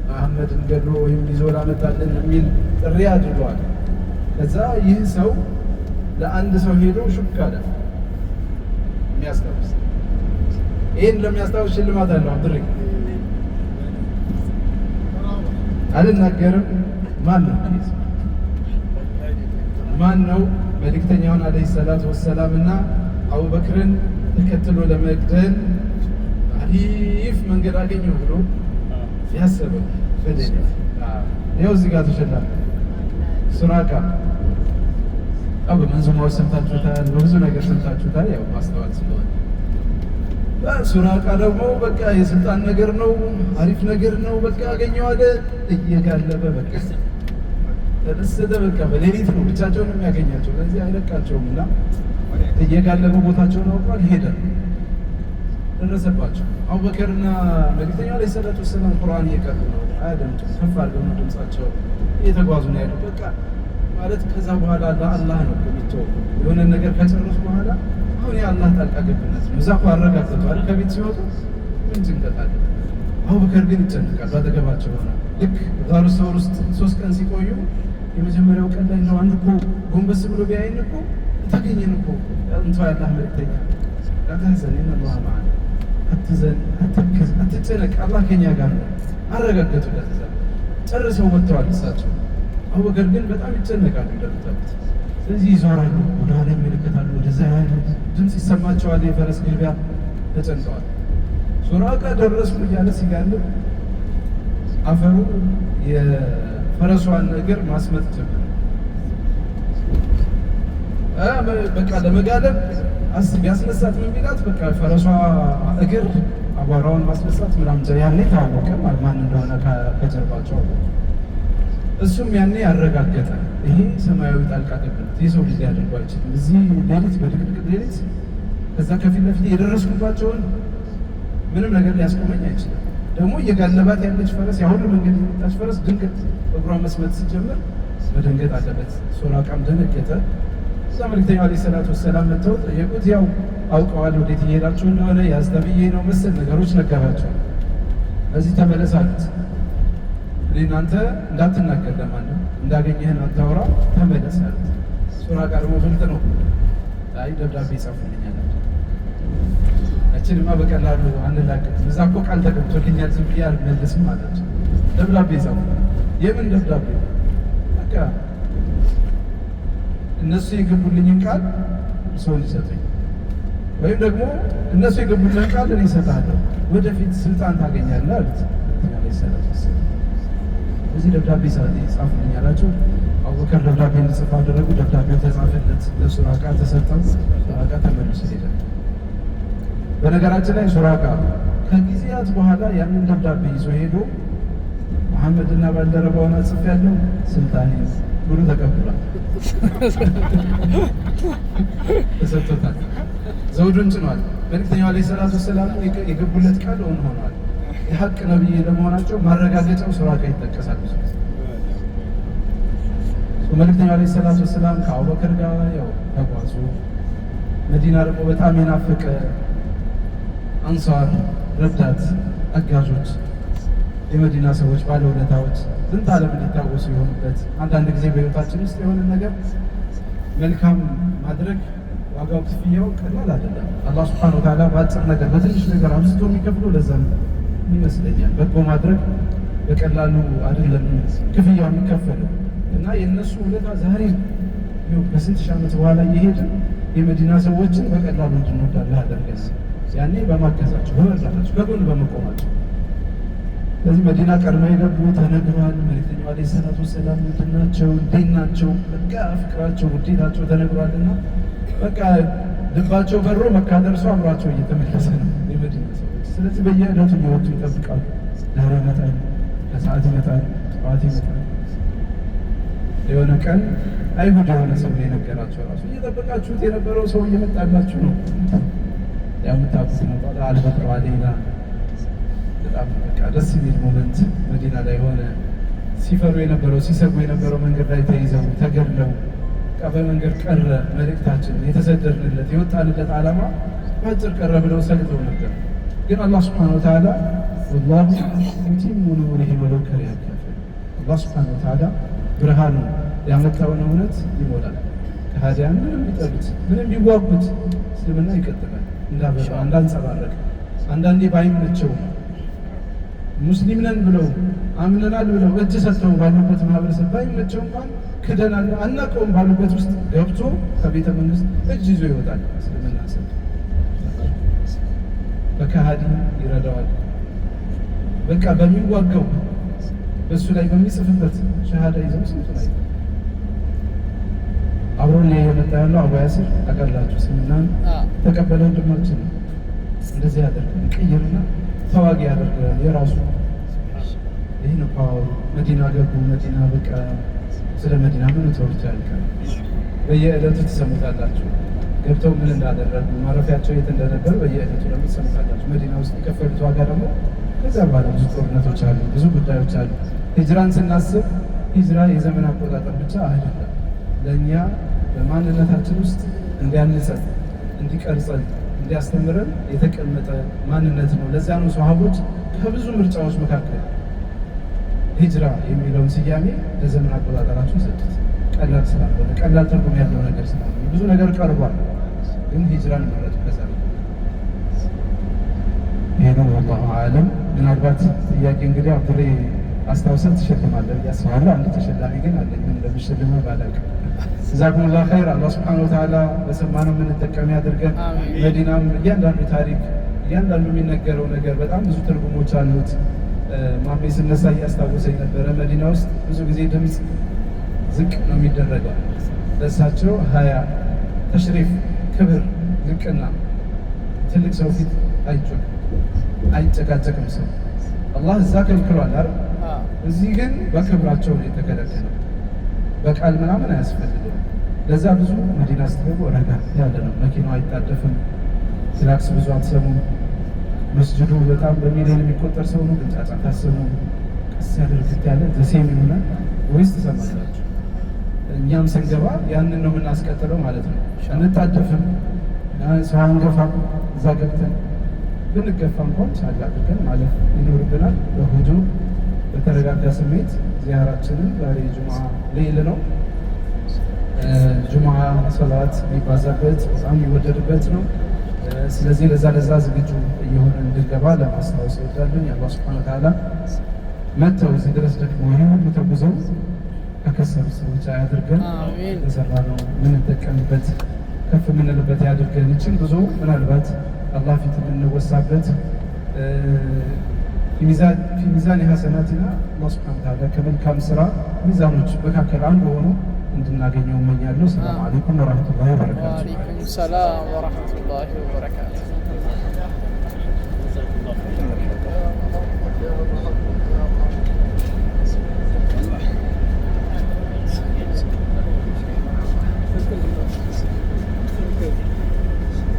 Speaker 3: መሐመድን ገድሎ ወይም ይዞ ላመጣለን የሚል ጥሪ አድርገዋል። ከዛ ይህ ሰው ለአንድ ሰው ሄዶ ሹክ አለ። የሚያስታውስ ይህን ለሚያስታውስ ሽልማት አለው። አድርግ አልናገርም። ማን ነው? መልእክተኛውን ዓለይሂ ሰላቱ ወሰላም እና አቡበክርን ተከትሎ ለመግደል አሪፍ መንገድ አገኘው ብሎ ያሰበው በሌሊት ይኸው እዚህ ጋር ተሸላሚ ሱራቃ። በመንዙማዎች ሰምታችሁታል፣ በብዙ ነገር ሰምታችሁታል። ያው ማስተዋል ስለሆነ ሱራቃ ደግሞ በቃ የስልጣን ነገር ነው፣ አሪፍ ነገር ነው። በቃ አገኘዋለ እየጋለበ በቃ ተደሰተ። በቃ በሌሊት ነው ብቻቸውን የሚያገኛቸው፣ ለዚህ አይለቃቸውም እና እየጋለበ ቦታቸውን አውቋል። ሄደ፣ ደረሰባቸው። አቡበክርና መልእክተኛው ዓለይሂ ሰላቱ ወሰላም ቁርአን እየቀሩ ነው፣ አያደምጡም። ከፍ አድርገው ነው ድምጻቸው፣ እየተጓዙ ነው ያሉት። በቃ ማለት ከዛ በኋላ ለአላህ ነው የሚተወው። የሆነ ነገር ከጨረሱ በኋላ አሁን የአላህ ጣልቃ ገብነት ነው። እዛ እኮ አረጋግጠዋል። ከቤት ሲወጡ ምን ጭንቀት አለ? አቡበክር ግን ይጨንቃል። ባጠገባቸው ሆነ። ልክ ዛሩ ሰው ውስጥ 3 ቀን ሲቆዩ የመጀመሪያው ቀን ላይ ነው አንድ እኮ ጎንበስ ብሎ ቢያይን እኮ ታገኘን እኮ እንቷ ያላህ መልእክተኛ ላታዘን ኢነላህ መዐና፣ አትዘን፣ አትከዝ፣ አትጨነቅ፣ አላህ ከኛ ጋር ነው አረጋገጡለት። እዛ ጨርሰው ወጥተዋል እሳቸው። አቡበክር ግን በጣም ይጨነቃሉ እንደምታውቁት። ስለዚህ ይዞራሉ፣ ወደኋላ ይመለከታሉ፣ ወደዛ ያሉ ድምፅ ይሰማቸዋል። የፈረስ ግልቢያ ተጨንቀዋል። ሱራቃ ደረሱ እያለ ሲጋልብ አፈሩ የፈረሷን እግር ማስመጥ ጀመረ። በቃ ለመጋለብ ቢያስነሳት ምን ቢላት በቃ ፈረሷ እግር አቧራውን ማስነሳት ምናምን ያኔ ታወቀ ማን እንደሆነ ከጀርባቸው። እሱም ያኔ ያረጋገጠ ይሄ ሰማያዊ ጣልቃ ገብነት የሰው ልጅ ሊያደርጉ አይችልም። እዚህ ሌሊት በድቅድቅ ሌሊት ከዛ ከፊት ለፊት የደረስኩባቸውን ምንም ነገር ሊያስቆመኝ አይችልም። ደግሞ እየጋለባት ያለች ፈረስ ያሁሉ መንገድ የመጣች ፈረስ ድንገት እግሯ መስመጥ ስትጀምር መደንገጥ አለበት። ሱራቃም ደነገጠ። እዛ መልክተኛው ዓለይሂ ሰላቱ ወሰላም መጥተው ጠየቁት። ያው አውቀዋል ወዴት እየሄዳችሁ እንደሆነ ያዝተብዬ ነው መሰል ነገሮች ነገራቸው። እዚህ ተመለስ አሉት። እኔ እናንተ እንዳትናገር ለማንም እንዳገኘህን አታውራ ተመለስ አሉት። ሱራቃ ደግሞ ብልጥ ነው። አይ ደብዳቤ ጻፉልኝ አላቸው። እችንማ በቀላሉ አንላቀቅም፣ እዛ እኮ ቃል ተገብቶልኛል ዝም ብዬ አልመለስም አላቸው። ደብዳቤ ጻፉ። የምን ደብዳቤ? በቃ እነሱ የገቡልኝን ቃል ሰው ሊሰጠኝ ወይም ደግሞ እነሱ የገቡልኝን ቃል እኔ እሰጥሃለሁ፣ ወደፊት ስልጣን ታገኛለህ አሉት። እዚህ ደብዳቤ ጻፉልኝ አላቸው። አቡበከር ደብዳቤ እንዲጽፍ አደረጉ። ደብዳቤው ተጻፈለት፣ ለሱራቃ ተሰጠው። ሱራቃ ተመልሶ ሄደ። በነገራችን ላይ ሱራቃ ከጊዜያት በኋላ ያንን ደብዳቤ ይዞ ሄዶ መሐመድና ባልደረባውን አጽፌያለሁ ስልጣኔ ብሎ ተቀብሏል። ተሰጥቶታል። ዘውዱን ጭኗል። መልክተኛው ዓለይሂ ሰላቱ ወሰላም የገቡለት ቃል እውን ሆኗል። የሀቅ ነብይ ለመሆናቸው ማረጋገጫው ሱራቃ ይጠቀሳል። መልክተኛው ዓለይሂ ሰላቱ ወሰላም ከአቡበከር ጋር ያው ተጓዙ። መዲና ደግሞ በጣም የናፈቀ አንሷር ረዳት አጋዦች የመዲና ሰዎች ባለውለታዎች ጥንት ዓለም እንዲታወሱ የሆኑበት አንዳንድ ጊዜ በህይወታችን ውስጥ የሆነ ነገር መልካም ማድረግ ዋጋው ክፍያው ቀላል አይደለም። አላህ ሱብሓነሁ ወተዓላ በአጭር ነገር በትንሽ ነገር አብዝቶ የሚከፍለው ለዛ ይመስለኛል። በጎ ማድረግ በቀላሉ አይደለም ክፍያው የሚከፈለው እና የእነሱ ውለታ ዛሬ ከስንት ሺህ ዓመት በኋላ እየሄድን የመዲና ሰዎችን በቀላሉ እንድንወዳለህ አደረገን። ያኔ በማገዛቸው በመርዳታቸው ከጎን በመቆማቸው። ስለዚህ መዲና ቀድመው የገቡ ተነግሯል። መልክተኛው ዓለይሂ ሰላቱ ወሰላም ምንድን ናቸው እንዴት ናቸው በቃ ፍቅራቸው ውዴታቸው ተነግሯልና በቃ ልባቸው በሮ መካ ደርሶ አምሯቸው እየተመለሰ ነው የመዲና ሰዎች። ስለዚህ በየዕለቱ እየወጡ ይጠብቃሉ። ዛሬ ይመጣል፣ ከሰዓት ይመጣል፣ ጠዋት ይመጣል። የሆነ ቀን አይሁድ የሆነ ሰው የነገራቸው ራሱ እየጠበቃችሁት የነበረው ሰው እየመጣላችሁ ነው። የምታውቁት ነው። አልበጥሮ አሌና በጣም በቃ ደስ የሚል ሞመንት መዲና ላይ ሆነ። ሲፈሩ የነበረው ሲሰጉ የነበረው መንገድ ላይ ተይዘው ተገድለው በቃ በመንገድ ቀረ መልእክታችን የተሰደድንለት የወጣንለት ዓላማ በአጭር ቀረ ብለው ሰግተው ነበር። ግን አላህ ሱብሓነሁ ወተዓላ ወላሁ ሙቲሙ ኑሪሂ ወለው ከሪሀ አልካፊሩን። አላህ ሱብሓነሁ ወተዓላ ብርሃኑ ያመጣውን እውነት ይሞላል። ከሃዲያን ምንም ቢጠሉት ምንም ቢዋጉት እስልምና ይቀጥላል እንዳበራ እንዳንጸባረቅ። አንዳንዴ ባይመቸው ሙስሊም ነን ብለው አምነናል ብለው እጅ ሰጥተው ባሉበት ማህበረሰብ ባይመቸው እንኳን ክደናል አናውቀውም ባሉበት ውስጥ ገብቶ ከቤተ መንግስት እጅ ይዞ ይወጣል። እስልምና ሰው በከሃዲ ይረዳዋል። በቃ በሚዋጋው በእሱ ላይ በሚጽፍበት ሸሃዳ ይዘው ስንቱ ላይ አብሮን የመጣ ያለው አቡ ያሲር ታውቃላችሁ፣ እስልምናን ተቀበለ ወንድማችን ነው። እንደዚህ ያደርጋል፣ ይቀይርና ተዋጊ ያደርጋል የራሱ። ይህን እኮ መዲና ገቡ። መዲና በቃ ስለ መዲና ምን ተወርቶ ያልቃል። በየዕለቱ ትሰሙታላችሁ። ገብተው ምን እንዳደረጉ ማረፊያቸው የት እንደነበር በየዕለቱ ደግሞ ትሰሙታላችሁ። መዲና ውስጥ የከፈሉት ዋጋ ደግሞ ከዚያ በኋላ ብዙ ጦርነቶች አሉ፣ ብዙ ጉዳዮች አሉ። ሂጅራን ስናስብ ሂጅራ የዘመን አቆጣጠር ብቻ አይደለም። ለእኛ በማንነታችን ውስጥ እንዲያንጸን፣ እንዲቀርጸን፣ እንዲያስተምረን የተቀመጠ ማንነት ነው። ለዚያ ነው ሰሃቦች ከብዙ ምርጫዎች መካከል ሂጅራ የሚለውን ስያሜ ለዘመን አቆጣጠራችን ሰጡት። ቀላል ስላልሆነ ቀላል ትርጉም ያለው ነገር ስላልሆነ ብዙ ነገር ቀርቧል፣ ግን ሂጅራን መረጡ። ከዛ ይሄ ነው ወላሁ አዕለም። ምናልባት ጥያቄ እንግዲህ አብሬ አስታውሰን ትሸልማለህ ብዬ አስባለሁ። አንድ ተሸላሚ ግን አለኝ፣ ምን እንደምሸልመው ባላውቅም። ጀዛኩሙላሁ ኸይር። አላህ ሱብሓነሁ ወተዓላ በሰማነው የምንጠቀም ያድርገን። መዲናም እያንዳንዱ ታሪክ እያንዳንዱ የሚነገረው ነገር በጣም ብዙ ትርጉሞች አሉት። ማሜ ስነሳ እያስታወሰኝ ነበረ። መዲና ውስጥ ብዙ ጊዜ ድምፅ ዝቅ ነው የሚደረገው። ለእሳቸው ሀያ ተሽሪፍ ክብር ዝቅና ትልቅ ሰው ፊት አይጮህም። አይጨቃጨቅም ሰው። አላህ እዛ ከልክሏል አይደል? እዚህ ግን በክብራቸው ነው የተከለከለው። በቃል ምናምን አያስፈልግም። ለዛ ብዙ መዲና ስትገቡ ረጋ ያለ ነው። መኪናው አይጣደፍም። ክላክስ ብዙ አትሰሙም። መስጅዱ በጣም በሚሊዮን የሚቆጠር ሰው ነው፣ ግን ጫጫታ አትሰሙም። ቀስ ያደርግት ያለ ዘሴም የሆነ ወይስ ትሰማላችሁ? እኛም ስንገባ ያንን ነው የምናስቀጥለው ማለት ነው። አንጣደፍም፣ ሰው አንገፋም። እዛ ገብተን ብንገፋ እንኳን ቻል አድርገን ማለፍ ይኖርብናል። በሁዱ በተረጋጋ ስሜት ዚያራችንን ዛሬ ጁምዓ ሌይል ነው። ጁምዓ ሰላት የሚባዛበት በጣም የሚወደድበት ነው። ስለዚህ ለዛ ዝግጁ እየሆነ እንድንገባ ለማስታወስ እወዳለሁ። የአላህ ሱብሓነሁ ወተዓላ መጥተው እዚህ ድረስ ደግሞ ይህ ሁሉ ተጉዘው ከከሰሩ ሰዎች አያድርገን። የሰራ ነው የምንጠቀምበት ከፍ የምንልበት ያድርገን። ይችን ጉዞ ምናልባት አላህ ፊት የምንወሳበት ፊ ሚዛን ሐሰናቲና አላህ ሱብሓነሁ ወተዓላ ከመልካም ስራ ሚዛኖች መካከል አንዱ ሆኖ እንድናገኘው እመኛለሁ። ሰላም አለይኩም ወራህመቱላሂ ወበረካቱ።
Speaker 4: ወአለይኩም ሰላም ወራህመቱላሂ ወበረካቱ።